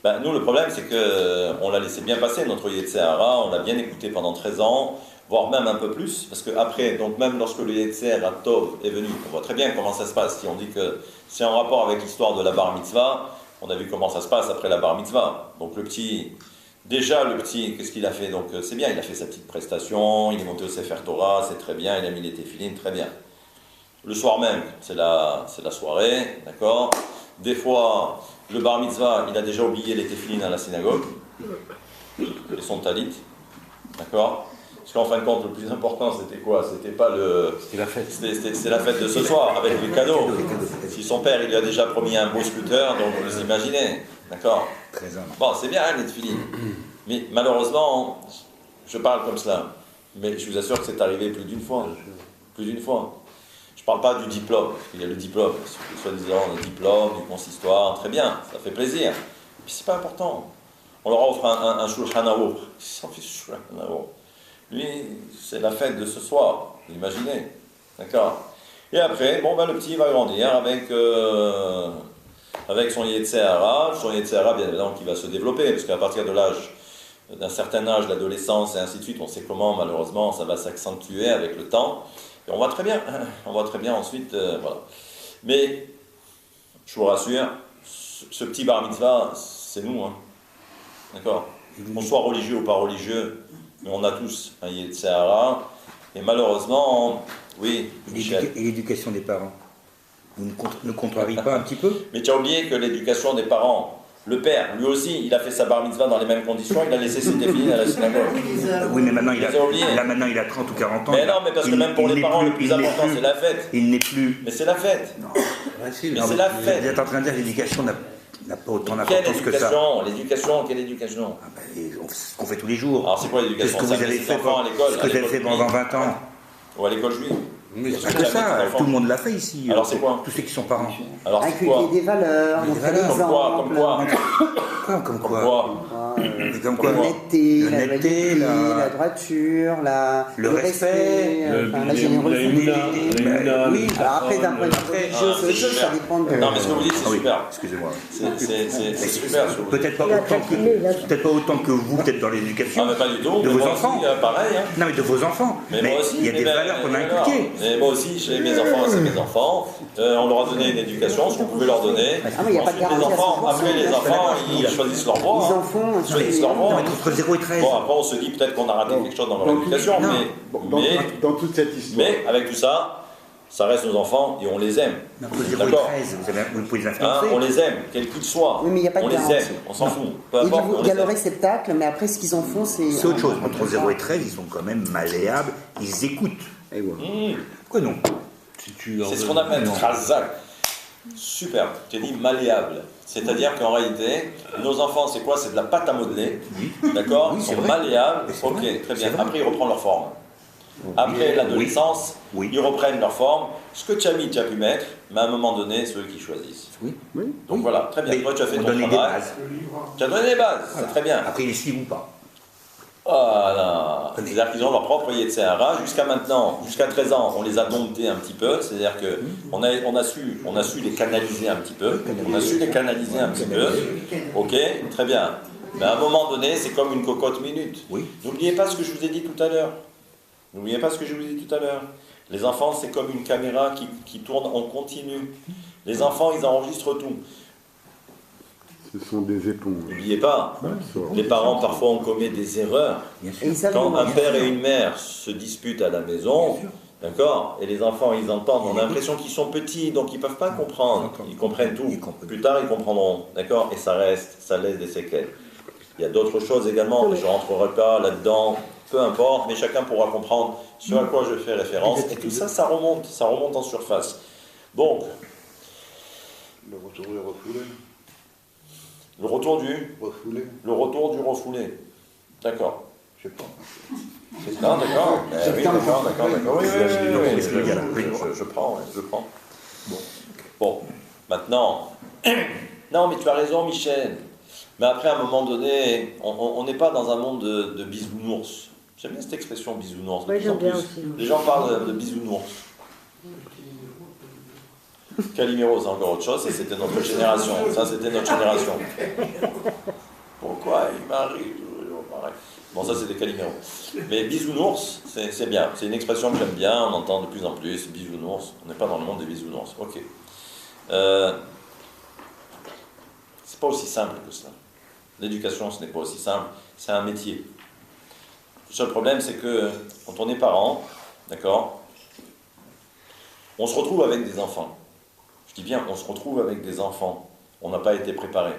S1: Ben, nous, le problème, c'est qu'on l'a laissé bien passer, notre Yetzer Hara, on l'a bien écouté pendant 13 ans, voire même un peu plus, parce qu'après, donc même lorsque le Yetzer Hara Tov est venu, on voit très bien comment ça se passe. Si on dit que c'est en rapport avec l'histoire de la bar mitzvah, on a vu comment ça se passe après la bar mitzvah. Donc le petit, qu'est-ce qu'il a fait? Donc c'est bien, il a fait sa petite prestation, il est monté au Sefer Torah, c'est très bien, il a mis les téfilines, très bien. Le soir même, c'est la soirée, d'accord? Des fois, le bar mitzvah, il a déjà oublié les téfilines à la synagogue, et son talit, d'accord? Parce qu'en fin de compte, le plus important, c'était quoi? C'était pas le...
S5: C'était la fête.
S1: C'est la fête de ce soir, avec les cadeaux. Si son père, il lui a déjà promis un beau scooter, donc vous imaginez, d'accord? Bon, c'est bien, hein, les téfilines. Mais malheureusement, je parle comme cela. Mais je vous assure que c'est arrivé plus d'une fois. Plus d'une fois. Je ne parle pas du diplôme, parce qu'il y a le diplôme, soi-disant le diplôme, du consistoire, très bien, ça fait plaisir. Mais c'est pas important. On leur offre un Shulchan Aruch. Ils s'en fichent du Shulchan Aruch. Lui, c'est la fête de ce soir, vous imaginez. D'accord? Et après, bon, ben, le petit va grandir avec son Yetzer Hara. Son Yetzer Hara, bien évidemment, qui va se développer, parce qu'à partir de d'un certain âge, l'adolescence et ainsi de suite, on sait comment, malheureusement, ça va s'accentuer avec le temps. Et on voit très bien ensuite, voilà. Mais, je vous rassure, ce petit bar mitzvah, c'est nous, hein. D'accord? Qu'on soit religieux ou pas religieux, mais on a tous un Yetzer Hara, et malheureusement, oui.
S3: Et l'éducation des parents, vous ne contrariez pas un petit peu?
S1: Mais tu as oublié que l'éducation des parents, le père, lui aussi, il a fait sa bar mitzvah dans les mêmes conditions, il a laissé ses téfilines à la synagogue.
S3: Oui, mais maintenant il a 30 ou 40 ans.
S1: Mais non, mais parce que même pour les parents, le plus important, c'est la fête.
S3: Il n'est plus...
S1: Mais c'est la fête.
S3: Non.
S1: Mais c'est la fête.
S3: Vous êtes en train de dire que l'éducation n'a pas autant d'importance que ça.
S1: Quelle éducation?
S3: Ce qu'on fait tous les jours.
S1: Alors c'est quoi l'éducation?
S3: C'est ce que vous avez fait pendant 20 ans.
S1: Ou à l'école juive.
S3: Mais c'est pas que ça, tout le monde l'a fait ici.
S1: Alors c'est quoi?
S3: Tous ceux qui sont parents.
S1: Alors c'est quoi?
S2: Inculquer des valeurs, montrer l'exemple.
S1: Comme quoi?
S3: Comme quoi?
S2: L'honnêteté, la droiture, le respect, la générosité.
S3: Oui,
S2: alors après, d'un point de vue religieux, ça dépend de...
S1: Non, mais ce que vous dites, c'est super.
S3: Excusez-moi.
S1: C'est super.
S3: Peut-être pas autant que vous, peut-être dans l'éducation.
S1: Ah, mais pas du tout.
S3: De vos enfants.
S1: Pareil.
S3: Non, mais de vos enfants.
S1: Mais moi aussi.
S3: Il y a des valeurs qu'on a inculquées.
S1: Et moi aussi, chez mes enfants, c'est mes enfants. On leur a donné une éducation, ce qu'on pouvait leur donner.
S2: Ah, mais il n'y a pas de garantie.
S1: Après, les enfants, ils choisissent leur voie.
S2: Les enfants,
S1: choisissent leur voie.
S3: Entre 0 et 13.
S1: Bon, après, on se dit peut-être qu'on a raté quelque chose dans leur éducation,
S6: dans toute cette histoire.
S1: Mais avec tout ça, ça reste nos enfants et on les aime.
S3: Entre 0 et 13, vous pouvez les influencer.
S1: On les aime, quels qu'ils soient.
S2: Oui, mais il n'y a pas de
S1: on les
S2: garantie.
S1: aime, on s'en fout. Peu importe,
S2: il y a le réceptacle, mais après, ce qu'ils en font, c'est...
S3: C'est autre chose. Entre 0 et 13, ils sont quand même malléables, ils écoutent. Pourquoi non?
S1: C'est ce qu'on appelle Khazak. Super, tu as dit malléable. C'est-à-dire qu'en réalité, nos enfants, c'est quoi? C'est de la pâte à modeler. D'accord? Ils sont malléables. Ok, très bien. Après, ils reprennent leur forme. Après l'adolescence, ils reprennent leur forme. Ce que tu as mis, tu as pu mettre, mais à un moment donné, c'est eux qui choisissent. Donc voilà, très bien.
S3: Mais
S1: toi, tu as fait ton
S3: travail.
S1: Tu as donné des bases, c'est très bien.
S3: Après, ils les suivent ou pas?
S1: Voilà. C'est-à-dire qu'ils ont leur propre Yetzer Hara. Jusqu'à maintenant, jusqu'à 13 ans, on les a domptés un petit peu. C'est-à-dire qu'on a su les canaliser un petit peu. Ok, très bien. Mais à un moment donné, c'est comme une cocotte minute. N'oubliez pas ce que je vous ai dit tout à l'heure. Les enfants, c'est comme une caméra qui tourne en continu. Les enfants, ils enregistrent tout.
S6: Ce sont des éponges.
S1: N'oubliez pas, les parents, parfois, on commet des erreurs. Quand un père et une mère se disputent à la maison, d'accord, et les enfants, ils entendent, on a l'impression qu'ils sont petits, donc ils ne peuvent pas comprendre. Ils comprennent tout. Plus tard, ils comprendront, d'accord, et ça reste, ça laisse des séquelles. Il y a d'autres choses également, je ne rentrerai pas là-dedans, peu importe, mais chacun pourra comprendre ce à quoi je fais référence. Et tout ça, ça remonte en surface. Donc,
S7: le retour du refoulé.
S1: Le retour du
S7: refoulé.
S1: Le retour du refoulé. D'accord.
S7: Je sais pas.
S1: C'est ça, d'accord. Oui, d'accord. Oui, je prends. Bon, maintenant. Non, mais tu as raison, Michel. Mais après, à un moment donné, on n'est pas dans un monde de bisounours. J'aime bien cette expression bisounours.
S8: Oui, j'aime bien aussi.
S1: Les gens parlent de bisounours. Calimero, c'est encore autre chose, ça c'était notre génération. Pourquoi il m'arrive toujours pareil? Bon, ça c'est des Calimero. Mais bisounours, c'est bien. C'est une expression que j'aime bien, on entend de plus en plus. Bisounours, on n'est pas dans le monde des bisounours. Ok. C'est pas aussi simple que ça. L'éducation, ce n'est pas aussi simple. C'est un métier. Le seul problème, c'est que quand on est parent, d'accord, on se retrouve avec des enfants. Je dis bien, on se retrouve avec des enfants. On n'a pas été préparé.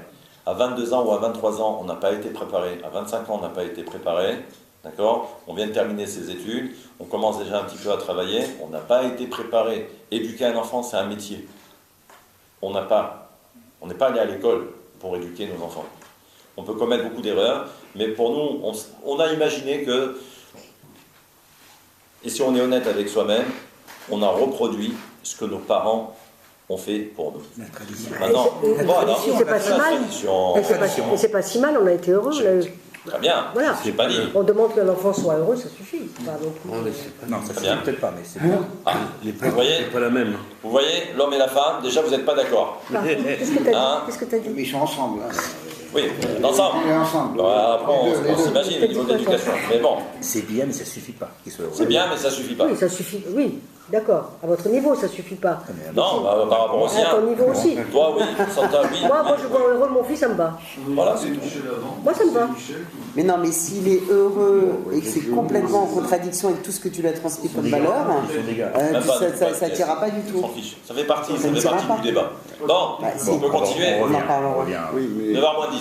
S1: À 22 ans ou à 23 ans, on n'a pas été préparé. À 25 ans, on n'a pas été préparé. D'accord? On vient de terminer ses études. On commence déjà un petit peu à travailler. On n'a pas été préparé. Éduquer un enfant, c'est un métier. On n'est pas allé à l'école pour éduquer nos enfants. On peut commettre beaucoup d'erreurs, mais pour nous, on a imaginé que, et si on est honnête avec soi-même, on a reproduit ce que nos parents ont fait pour nous.
S3: La tradition.
S1: Maintenant,
S8: c'est pas si mal. Et c'est pas si mal, on a été heureux.
S1: Très bien,
S8: voilà.
S1: J'ai pas dit.
S8: On demande que l'enfant soit heureux, ça suffit.
S3: Non, ça suffit peut-être pas, mais c'est pas.
S1: Vous voyez,
S5: pas la même.
S1: Vous voyez, l'homme et la femme, déjà vous n'êtes pas d'accord.
S8: Qu'est-ce que tu as dit?
S7: Mais ils sont ensemble. Hein.
S1: Oui, ensemble. Après, on s'imagine au niveau de l'éducation. Mais bon.
S3: C'est bien, mais ça suffit pas.
S1: C'est bien, mais ça suffit pas.
S8: Oui, ça suffit. Oui, d'accord. À votre niveau, ça suffit pas.
S1: Non, par rapport au sien.
S8: À ton niveau aussi.
S1: Toi, oui. Santa, oui.
S8: Moi, je vois heureux mon fils, ça me va.
S1: Voilà, c'est tout.
S8: Moi, ça me va.
S2: Mais non, mais s'il est heureux et que c'est complètement en contradiction avec tout ce que tu lui as transmis comme valeur, ça t'ira pas du tout.
S1: Ça fait partie du débat. Bon, on peut continuer.
S2: On en parlera.
S1: 9h-10.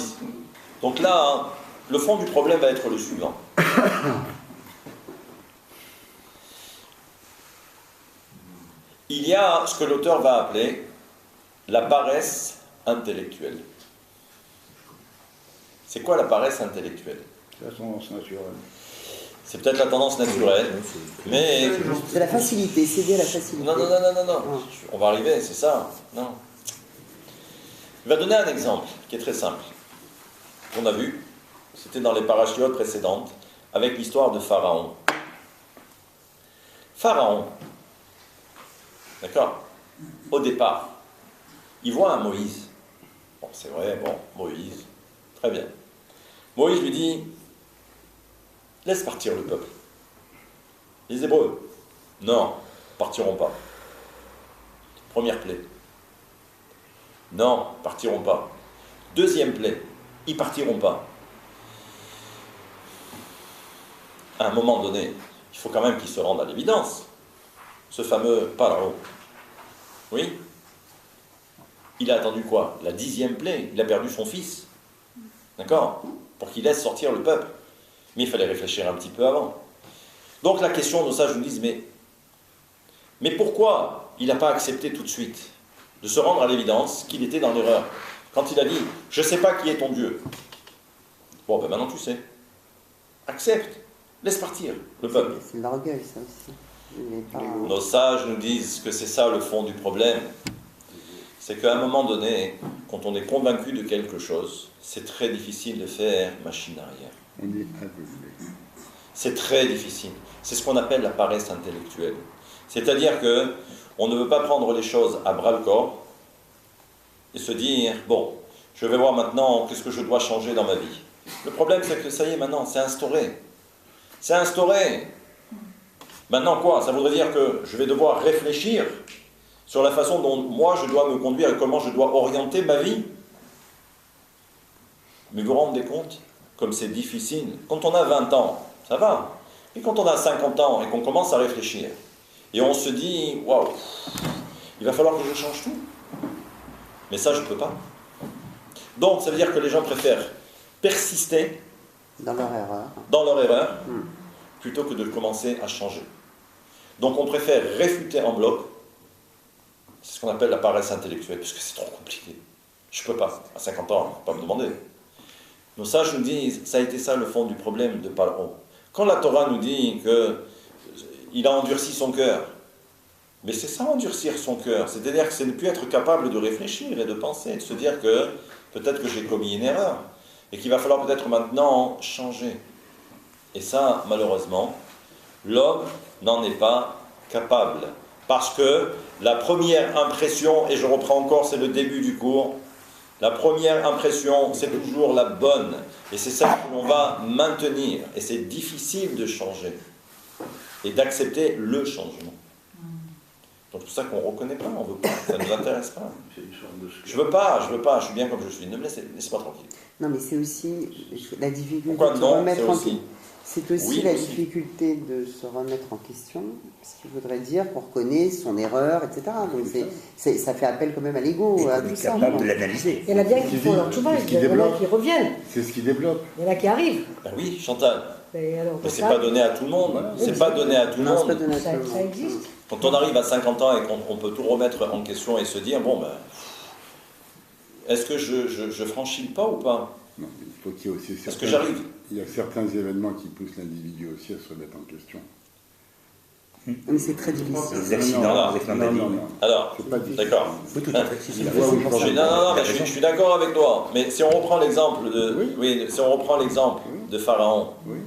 S1: Donc là, le fond du problème va être le suivant. Il y a ce que l'auteur va appeler la paresse intellectuelle. C'est quoi la paresse intellectuelle?
S7: C'est la tendance naturelle.
S1: C'est peut-être la tendance naturelle, mais...
S2: C'est la facilité, céder à la facilité.
S1: Non. On va arriver, c'est ça. Non. Il va donner un exemple qui est très simple. On a vu, c'était dans les parachiotes précédentes, avec l'histoire de Pharaon. Pharaon, d'accord, au départ, il voit un Moïse. Bon, c'est vrai, Moïse, très bien. Moïse lui dit, laisse partir le peuple. Les Hébreux, non, partiront pas. Première plaie. Non, partiront pas. Deuxième plaie, ils partiront pas. À un moment donné, il faut quand même qu'ils se rendent à l'évidence. Ce fameux Pharaon. Oui? Il a attendu quoi? La 10e plaie. Il a perdu son fils. D'accord? Pour qu'il laisse sortir le peuple. Mais il fallait réfléchir un petit peu avant. Donc la question de ça, je me dis, mais pourquoi il n'a pas accepté tout de suite de se rendre à l'évidence qu'il était dans l'erreur? Quand il a dit, je ne sais pas qui est ton Dieu. Bon, ben maintenant tu sais. Accepte. Laisse partir le peuple.
S2: C'est de l'orgueil, ça aussi.
S1: Nos sages nous disent que c'est ça le fond du problème. C'est qu'à un moment donné, quand on est convaincu de quelque chose, c'est très difficile de faire machine arrière.
S6: On est aveuglé.
S1: C'est très difficile. C'est ce qu'on appelle la paresse intellectuelle. C'est-à-dire que on ne veut pas prendre les choses à bras-le-corps et se dire, bon, je vais voir maintenant qu'est-ce que je dois changer dans ma vie. Le problème, c'est que ça y est maintenant, c'est instauré. C'est instauré. Maintenant quoi? Ça voudrait dire que je vais devoir réfléchir sur la façon dont moi je dois me conduire et comment je dois orienter ma vie. Mais vous vous rendez compte comme c'est difficile? Quand on a 20 ans, ça va. Et quand on a 50 ans et qu'on commence à réfléchir, et on se dit, waouh, il va falloir que je change tout. Mais ça, je ne peux pas. Donc, ça veut dire que les gens préfèrent persister
S2: dans leur erreur,
S1: plutôt que de commencer à changer. Donc, on préfère réfuter en bloc. C'est ce qu'on appelle la paresse intellectuelle, parce que c'est trop compliqué. Je ne peux pas. À 50 ans, il ne faut pas me demander. Nos sages nous disent, ça a été ça le fond du problème de Paro. Quand la Torah nous dit qu'il a endurci son cœur, mais c'est ça, endurcir son cœur. C'est-à-dire que c'est ne plus être capable de réfléchir et de penser, de se dire que peut-être que j'ai commis une erreur et qu'il va falloir peut-être maintenant changer. Et ça, malheureusement, l'homme n'en est pas capable. Parce que la première impression, et je reprends encore, c'est le début du cours, la première impression, c'est toujours la bonne. Et c'est ça que l'on va maintenir. Et c'est difficile de changer et d'accepter le changement. Donc c'est pour ça qu'on ne reconnaît pas, on ne veut pas, ça ne nous intéresse pas. Je veux pas, je suis bien comme je suis, ne me laissez-moi tranquille.
S2: Non mais c'est aussi la difficulté
S1: Pourquoi
S2: de se
S1: non,
S2: remettre
S1: c'est
S2: en
S1: aussi.
S2: C'est aussi
S1: Oui,
S2: la
S1: aussi.
S2: difficulté de se remettre en question, ce qui voudrait dire qu'on reconnaît son erreur, etc. Donc ça fait appel quand même à l'ego,
S3: Et
S2: à
S3: qu'on
S2: tout
S3: est
S2: ça.
S3: capable de l'analyser.
S8: Il y en a bien qui font leur chouba, il y en a qui reviennent,
S6: C'est ce qui développe.
S8: il y en a qui arrivent.
S1: Ben oui, Chantal,
S8: Mais alors,
S1: mais c'est
S8: ça,
S1: pas donné à tout le monde. C'est pas donné à tout le
S2: Non, c'est pas
S1: monde.
S2: donné à
S8: ça,
S2: tout le
S8: ça
S2: monde.
S8: existe.
S1: Quand on arrive à 50 ans et qu'on peut tout remettre en question et se dire, bon ben, est-ce que je franchis le pas ou pas?
S6: Non, il faut qu'il y ait aussi
S1: Est-ce que j'arrive?
S6: Il y a certains événements qui poussent l'individu aussi à se remettre en question.
S2: Mais c'est très difficile.
S3: Les accidents, les accidents de la vie.
S1: Alors,
S6: C'est pas difficile.
S1: d'accord.
S3: Oui, tout à fait. Si, si,
S6: La
S3: oui,
S6: fois où
S3: c'est
S6: je
S3: pour
S6: pense
S3: ça.
S1: Non, non, mais je suis d'accord avec toi. Mais si on reprend l'exemple de,
S6: Oui.
S1: si on reprend l'exemple de Pharaon,
S6: Oui.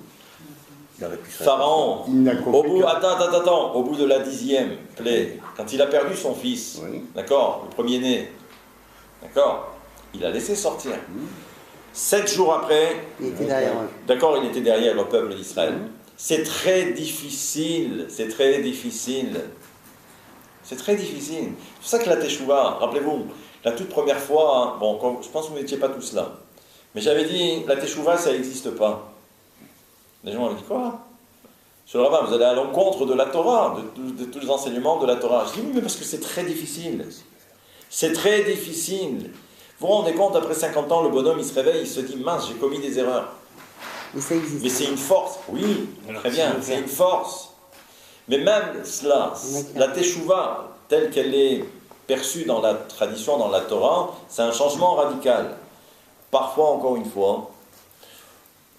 S3: Il aurait pu se
S1: Pharaon,
S6: Il n'a
S1: au
S6: compris
S1: bout,
S6: que-
S1: attends, au bout de la 10e plaie, quand il a perdu son fils,
S6: Oui.
S1: d'accord, le premier-né, d'accord, il a laissé sortir. 7 jours après,
S2: Il était derrière eux.
S1: d'accord, il était derrière le peuple d'Israël. C'est très difficile, c'est très difficile. C'est très difficile. C'est pour ça que la Teshuvah, rappelez-vous, la toute première fois, bon, je pense que vous n'étiez pas tous là, mais j'avais dit, la Teshuvah, ça n'existe pas. Les gens avaient dit quoi? Sur le rabbin, vous allez à l'encontre de la Torah, de tous les enseignements de la Torah. Je dis oui, mais parce que c'est très difficile. C'est très difficile. Vous vous rendez compte, après 50 ans, le bonhomme, il se réveille, il se dit, mince, j'ai commis des erreurs.
S2: Mais ça existe.
S1: Mais c'est une force, oui,
S5: Alors,
S1: très bien,
S5: c'est
S1: c'est une force. Mais même cela, la Teshuvah, telle qu'elle est perçue dans la tradition, dans la Torah, c'est un changement radical. Parfois, encore une fois,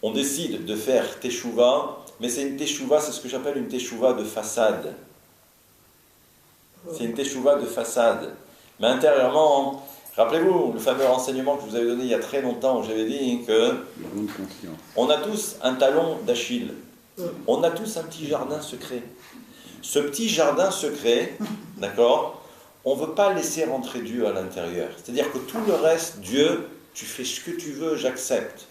S1: on décide de faire Teshuvah, mais c'est une Teshuvah, c'est ce que j'appelle une Teshuvah de façade. C'est une Teshuvah de façade. Mais intérieurement, rappelez-vous le fameux renseignement que je vous avais donné il y a très longtemps, où j'avais dit que
S6: Le monde de conscience.
S1: on a tous un talon d'Achille. On a tous un petit jardin secret. Ce petit jardin secret, d'accord, on ne veut pas laisser rentrer Dieu à l'intérieur. C'est-à-dire que tout le reste, Dieu, tu fais ce que tu veux, j'accepte.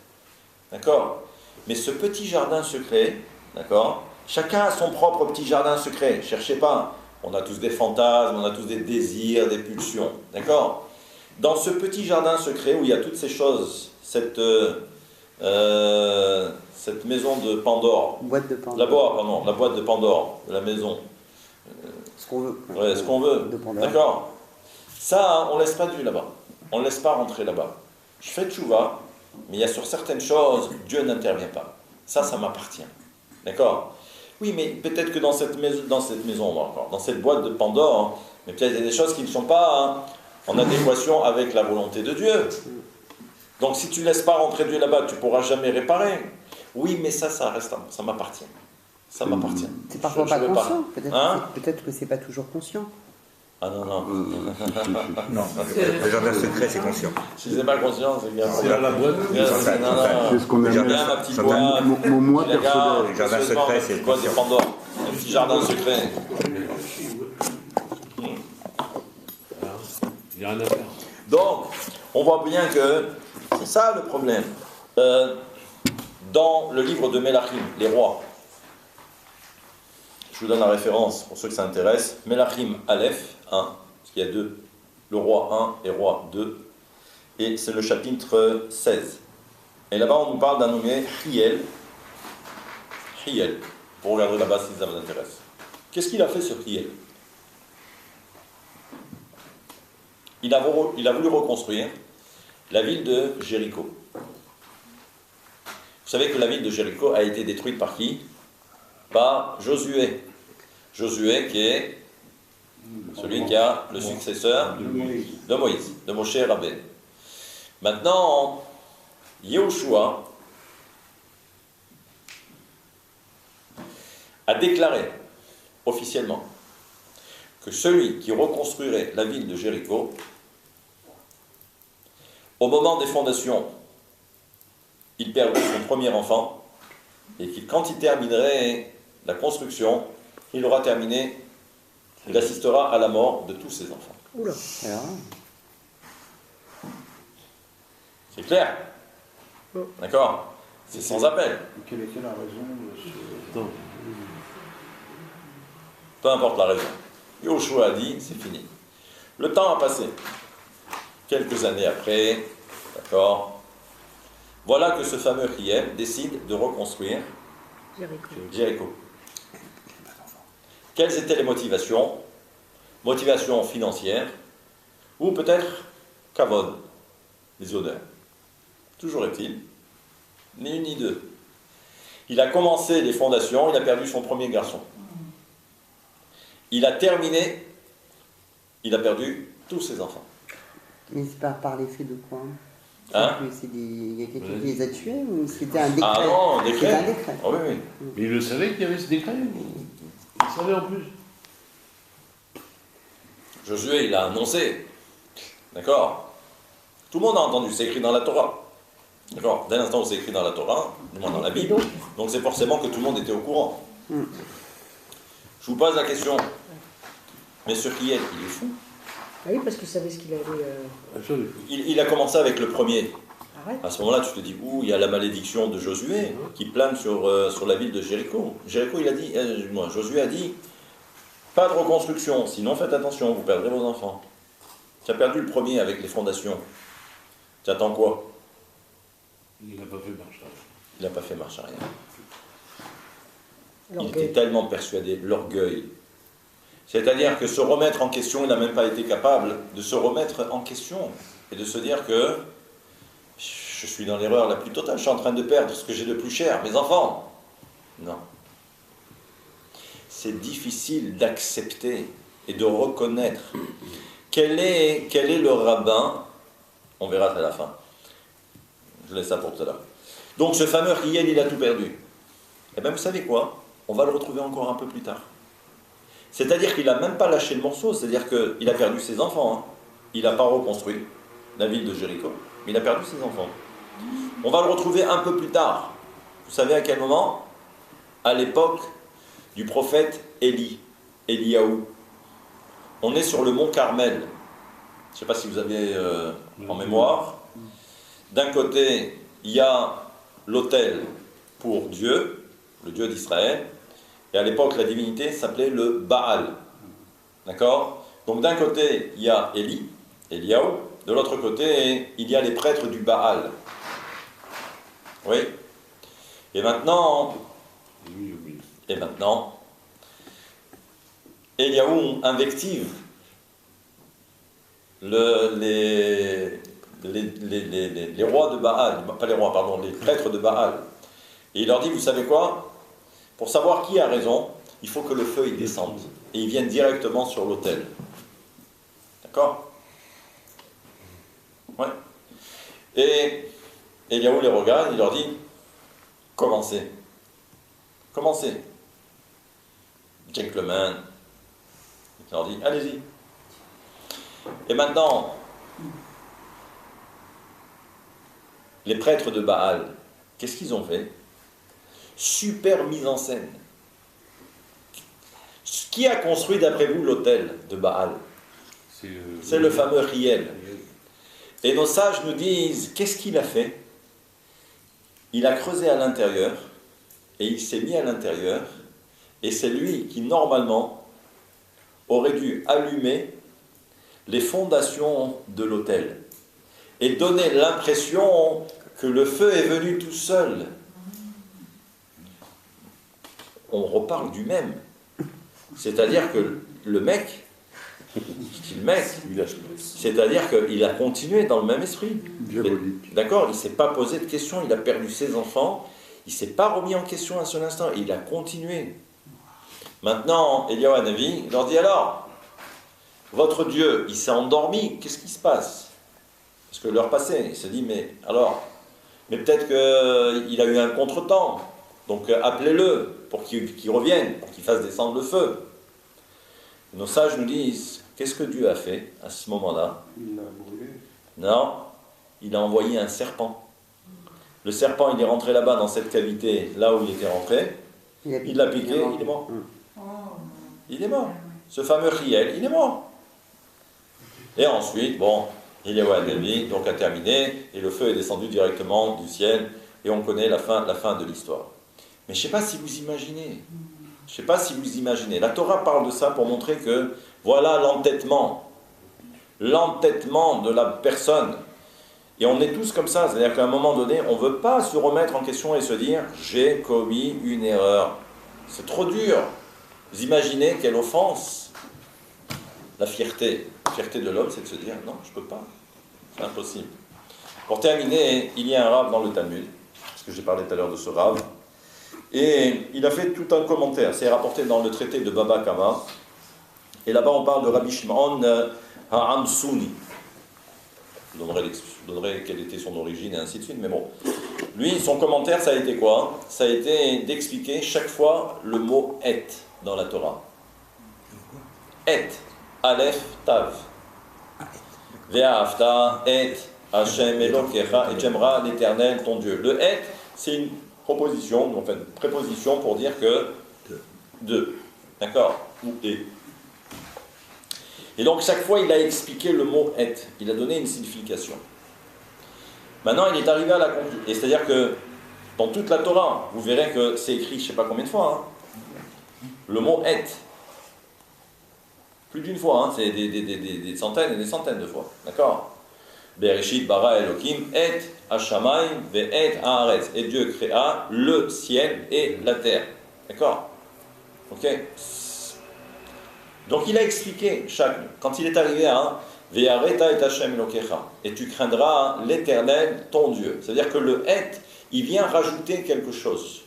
S1: D'accord? Mais ce petit jardin secret, d'accord, chacun a son propre petit jardin secret. Cherchez pas. On a tous des fantasmes, on a tous des désirs, des pulsions. D'accord? Dans ce petit jardin secret où il y a toutes ces choses, cette maison de Pandore,
S2: Boîte de Pandore.
S1: la boîte de Pandore, de la maison,
S2: Ce qu'on veut.
S1: ouais, ce qu'on veut,
S2: De Pandore.
S1: d'accord? Ça, on ne laisse pas Dieu là-bas, on ne laisse pas rentrer là-bas. Je fais tchouva, mais il y a sur certaines choses, Dieu n'intervient pas. Ça m'appartient, d'accord? Oui, mais peut-être que dans cette maison, encore, dans cette boîte de Pandore, mais peut-être il y a des choses qui ne sont pas en adéquation avec la volonté de Dieu. Donc si tu ne laisses pas rentrer Dieu là-bas, tu ne pourras jamais réparer. Oui, mais ça reste, ça m'appartient. Ça m'appartient.
S2: C'est parfois
S1: Je
S2: pas
S1: veux
S2: conscient. Peut-être
S1: Hein?
S2: peut-être que c'est pas toujours conscient.
S1: Ah non, non.
S3: Non, le jardin secret, c'est conscient.
S1: Si c'est pas conscient, c'est bien.
S5: C'est à la boîte.
S1: Non, non.
S6: C'est ce qu'on
S3: Le
S6: appelle
S3: jardin-
S1: Bien, ma petite
S3: Chantal,
S1: boîte.
S6: mon moi
S1: Les gars,
S6: personnel.
S3: Le jardin
S1: sérieusement,
S3: secret,
S1: ma
S3: c'est
S1: petite boîte de
S3: conscient.
S1: Pandore. Un petit jardin secret.
S5: Il n'y a rien à faire.
S1: Donc, on voit bien que c'est ça le problème. Dans le livre de Mélachim, les rois, Je vous donne la référence pour ceux que ça intéresse. Melachim Aleph 1, parce qu'il y a deux, le roi 1 et roi 2, et c'est le chapitre 16. Et là-bas, on nous parle d'un nommé Hiel. Hiel. Vous regarderez là-bas si ça vous intéresse. Qu'est-ce qu'il a fait sur Hiel? Il a voulu reconstruire la ville de Jéricho. Vous savez que la ville de Jéricho a été détruite par qui? Par Josué. Josué qui est celui qui a le successeur de Moïse, de Moshe Rabbeinu. Maintenant, Yehoshua a déclaré officiellement que celui qui reconstruirait la ville de Jéricho, au moment des fondations, il perdrait son premier enfant, et que quand il terminerait la construction, il aura terminé, il assistera à la mort de tous ses enfants.
S8: Oula.
S1: C'est clair? D'accord? C'est sans appel.
S7: Quelle était la raison de ce...
S1: Peu importe la raison. Yoshua a dit, c'est fini. Le temps a passé. Quelques années après, d'accord, voilà que ce fameux Hiel décide de reconstruire Jéricho. Quelles étaient les motivations? Motivations financières, ou peut-être kavod, les odeurs. Toujours est-il, ni une ni deux. Il a commencé les fondations, il a perdu son premier garçon. Il a terminé, il a perdu tous ses enfants.
S2: Mais c'est pas par l'effet de quoi?
S1: Hein?
S2: Il y a quelqu'un qui les a tués ou c'était un décret?
S1: Ah non, un décret.
S2: C'était un décret.
S1: Oh, oui, oui.
S5: Mais il le savait qu'il y avait ce décret. Il le savait en plus.
S1: Josué, il a annoncé. D'accord? Tout le monde a entendu, c'est écrit dans la Torah. D'accord? Dès l'instant où c'est écrit dans la Torah, du moins dans la Bible, donc c'est forcément que tout le monde était au courant. Je vous pose la question. Mais ce Hiel, il est fou.
S8: Ah oui, parce qu'il savait ce qu'il avait.
S1: Il a commencé avec le premier.
S8: Arrête.
S1: À ce moment-là, tu te dis, ouh, il y a la malédiction de Josué qui plane sur la ville de Jéricho. Jéricho, il a dit, Josué a dit, pas de reconstruction, sinon faites attention, vous perdrez vos enfants. Tu as perdu le premier avec les fondations. Tu attends quoi?
S5: Il n'a pas fait marche arrière.
S1: Il n'a pas fait marche arrière. Il
S8: L'orgueil.
S1: était tellement persuadé, l'orgueil. C'est-à-dire que se remettre en question, il n'a même pas été capable de se remettre en question et de se dire que je suis dans l'erreur la plus totale, je suis en train de perdre ce que j'ai de plus cher, mes enfants. Non. C'est difficile d'accepter et de reconnaître quel est le rabbin. On verra à la fin. Je laisse ça pour tout à l'heure. Donc ce fameux Hiel, il a tout perdu. Eh bien vous savez quoi? On va le retrouver encore un peu plus tard. C'est-à-dire qu'il n'a même pas lâché le morceau, c'est-à-dire qu'il a perdu ses enfants. Hein. Il n'a pas reconstruit la ville de Jéricho, mais il a perdu ses enfants. On va le retrouver un peu plus tard. Vous savez à quel moment? À l'époque du prophète Eliaou. On est sur le mont Carmel. Je ne sais pas si vous avez en mémoire. D'un côté, il y a l'autel pour Dieu, le Dieu d'Israël. Et à l'époque, la divinité s'appelait le Baal. D'accord? Donc d'un côté, il y a Eliaou. De l'autre côté, il y a les prêtres du Baal. Oui? Et maintenant, Eliaou invective les rois de Baal, pas les rois, pardon, les prêtres de Baal. Et il leur dit, vous savez quoi? Pour savoir qui a raison, il faut que le feu il descende. Et ils viennent directement sur l'autel. D'accord? Ouais. Et Eliaou les regarde, il leur dit, commencez. Commencez. Gentleman. Il leur dit, allez-y. Et maintenant, les prêtres de Baal, qu'est-ce qu'ils ont fait? Super mise en scène. Qui a construit d'après vous l'autel de Baal? C'est le fameux Hiel. Et nos sages nous disent, qu'est-ce qu'il a fait? Il a creusé à l'intérieur, et il s'est mis à l'intérieur, Et c'est lui qui, normalement, aurait dû allumer les fondations de l'autel et donner l'impression que le feu est venu tout seul. On reparle du même. C'est-à-dire que le mec, c'est-à-dire qu'il a continué dans le même esprit.
S6: Diabolique.
S1: D'accord? Il ne s'est pas posé de questions, il a perdu ses enfants, il ne s'est pas remis en question un seul instant, il a continué. Maintenant, Eliyahu Hanavi leur dit alors, votre Dieu, il s'est endormi, qu'est-ce qui se passe? Parce que l'heure passait, il s'est dit, mais peut-être qu'il a eu un contretemps, donc appelez-le pour qu'il revienne, pour qu'il fasse descendre le feu. Nos sages nous disent, qu'est-ce que Dieu a fait à ce moment-là?
S7: Il l'a brûlé.
S1: Non, il a envoyé un serpent. Le serpent, il est rentré là-bas dans cette cavité, là où il était rentré, il l'a piqué, il est mort. Il est mort. Ce fameux Riel, il est mort. Et ensuite, bon, Eliyahu Hanavi donc a terminé, et le feu est descendu directement du ciel, et on connaît la fin de l'histoire. Mais je ne sais pas si vous imaginez. La Torah parle de ça pour montrer que voilà l'entêtement de la personne. Et on est tous comme ça, c'est-à-dire qu'à un moment donné, on ne veut pas se remettre en question et se dire « j'ai commis une erreur ». C'est trop dur. Vous imaginez quelle offense. La fierté de l'homme, c'est de se dire « non, je ne peux pas, c'est impossible ». Pour terminer, il y a un rave dans le Talmud, parce que j'ai parlé tout à l'heure de ce rave, et il a fait tout un commentaire, c'est rapporté dans le traité de Baba Kama, et là-bas on parle de Rabbi Shimon Ha'amsuni. Je donnerai quelle était son origine et ainsi de suite, mais bon. Lui, son commentaire, ça a été quoi? Ça a été d'expliquer chaque fois le mot « et » dans la Torah. « Et », Aleph, Tav. « Ve'ahavta, et, Hashem, Elokecha, et t'aimeras l'Éternel, ton Dieu. » Le « et », c'est une proposition, enfin une préposition pour dire que de. D'accord? Ou et. Et donc chaque fois il a expliqué le mot et, il a donné une signification. Maintenant il est arrivé à la conclusion. Et c'est-à-dire que dans toute la Torah, vous verrez que c'est écrit je ne sais pas combien de fois, hein, le mot et. Plus d'une fois, hein, c'est des centaines et des centaines de fois. D'accord? Bereshit bara Elohim et Hashamayim ve et haaretz. Et Dieu créa le ciel et la terre. D'accord? Ok? Donc il a expliqué quand il est arrivé à Ve'areta et Hashem Elokecha. Et tu craindras l'Éternel ton Dieu. C'est-à-dire que le et, il vient rajouter quelque chose.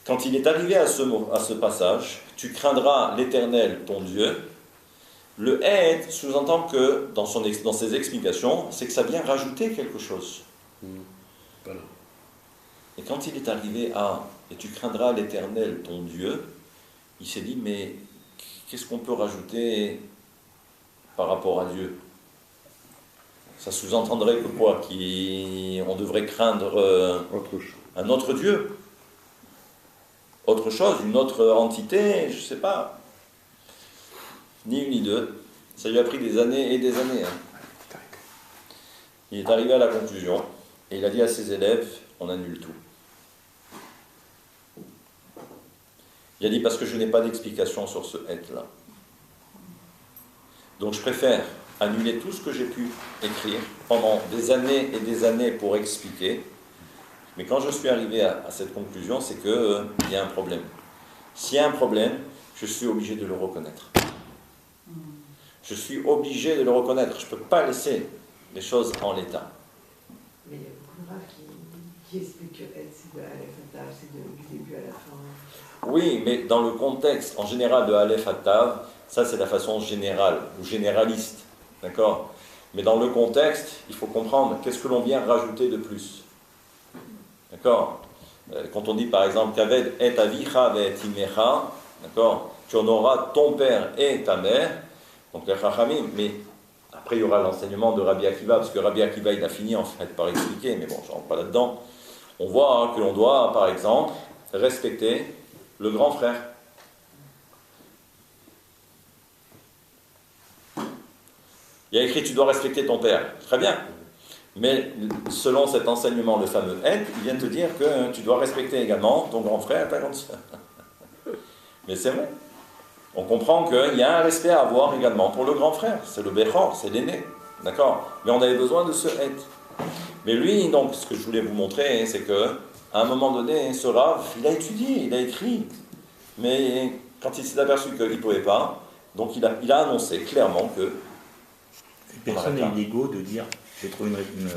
S1: Quand il est arrivé à ce passage, tu craindras l'Éternel ton Dieu. Le « et » sous-entend que, dans ses explications, c'est que ça vient rajouter quelque chose.
S7: Voilà.
S1: Et quand il est arrivé à « et tu craindras l'Éternel, ton Dieu », il s'est dit « mais qu'est-ce qu'on peut rajouter par rapport à Dieu ?» Ça sous-entendrait que quoi? On devrait craindre un autre Dieu, autre chose, une autre entité, je ne sais pas. Ni une ni deux. Ça lui a pris des années et des années. Hein. Il est arrivé à la conclusion et il a dit à ses élèves, on annule tout. Il a dit parce que je n'ai pas d'explication sur ce être-là. Donc je préfère annuler tout ce que j'ai pu écrire pendant des années et des années pour expliquer. Mais quand je suis arrivé à cette conclusion, c'est qu'il y a un problème. S'il y a un problème, je suis obligé de le reconnaître. Je suis obligé de le reconnaître. Je ne peux pas laisser les choses en l'état.
S9: Mais il y a beaucoup de raves qui expliquent que c'est de Aleph à Tav, c'est du début à la fin.
S1: Oui, mais dans le contexte, en général, de Aleph à Tav, ça c'est la façon générale, ou généraliste. D'accord? Mais dans le contexte, il faut comprendre qu'est-ce que l'on vient rajouter de plus. D'accord? Quand on dit par exemple Kaved et avicha ve imecha, d'accord? Tu honoreras ton père et ta mère. Donc les Chachamim, mais après il y aura l'enseignement de Rabbi Akiva, parce que Rabbi Akiva il a fini en fait par expliquer, mais bon, je ne rentre pas là-dedans. On voit que l'on doit, par exemple, respecter le grand frère. Il y a écrit tu dois respecter ton père, très bien. Mais selon cet enseignement, le fameux « et », il vient te dire que tu dois respecter également ton grand frère et ta grande sœur. Mais c'est vrai. On comprend qu'il y a un respect à avoir également pour le grand frère. C'est le Bechor, c'est l'aîné. D'accord? Mais on avait besoin de ce être. Mais lui, donc, ce que je voulais vous montrer, c'est que à un moment donné, ce Rav, il a étudié, il a écrit. Mais quand il s'est aperçu qu'il ne pouvait pas, donc il a annoncé clairement que...
S3: Personne n'a eu l'ego de dire, j'ai trouvé une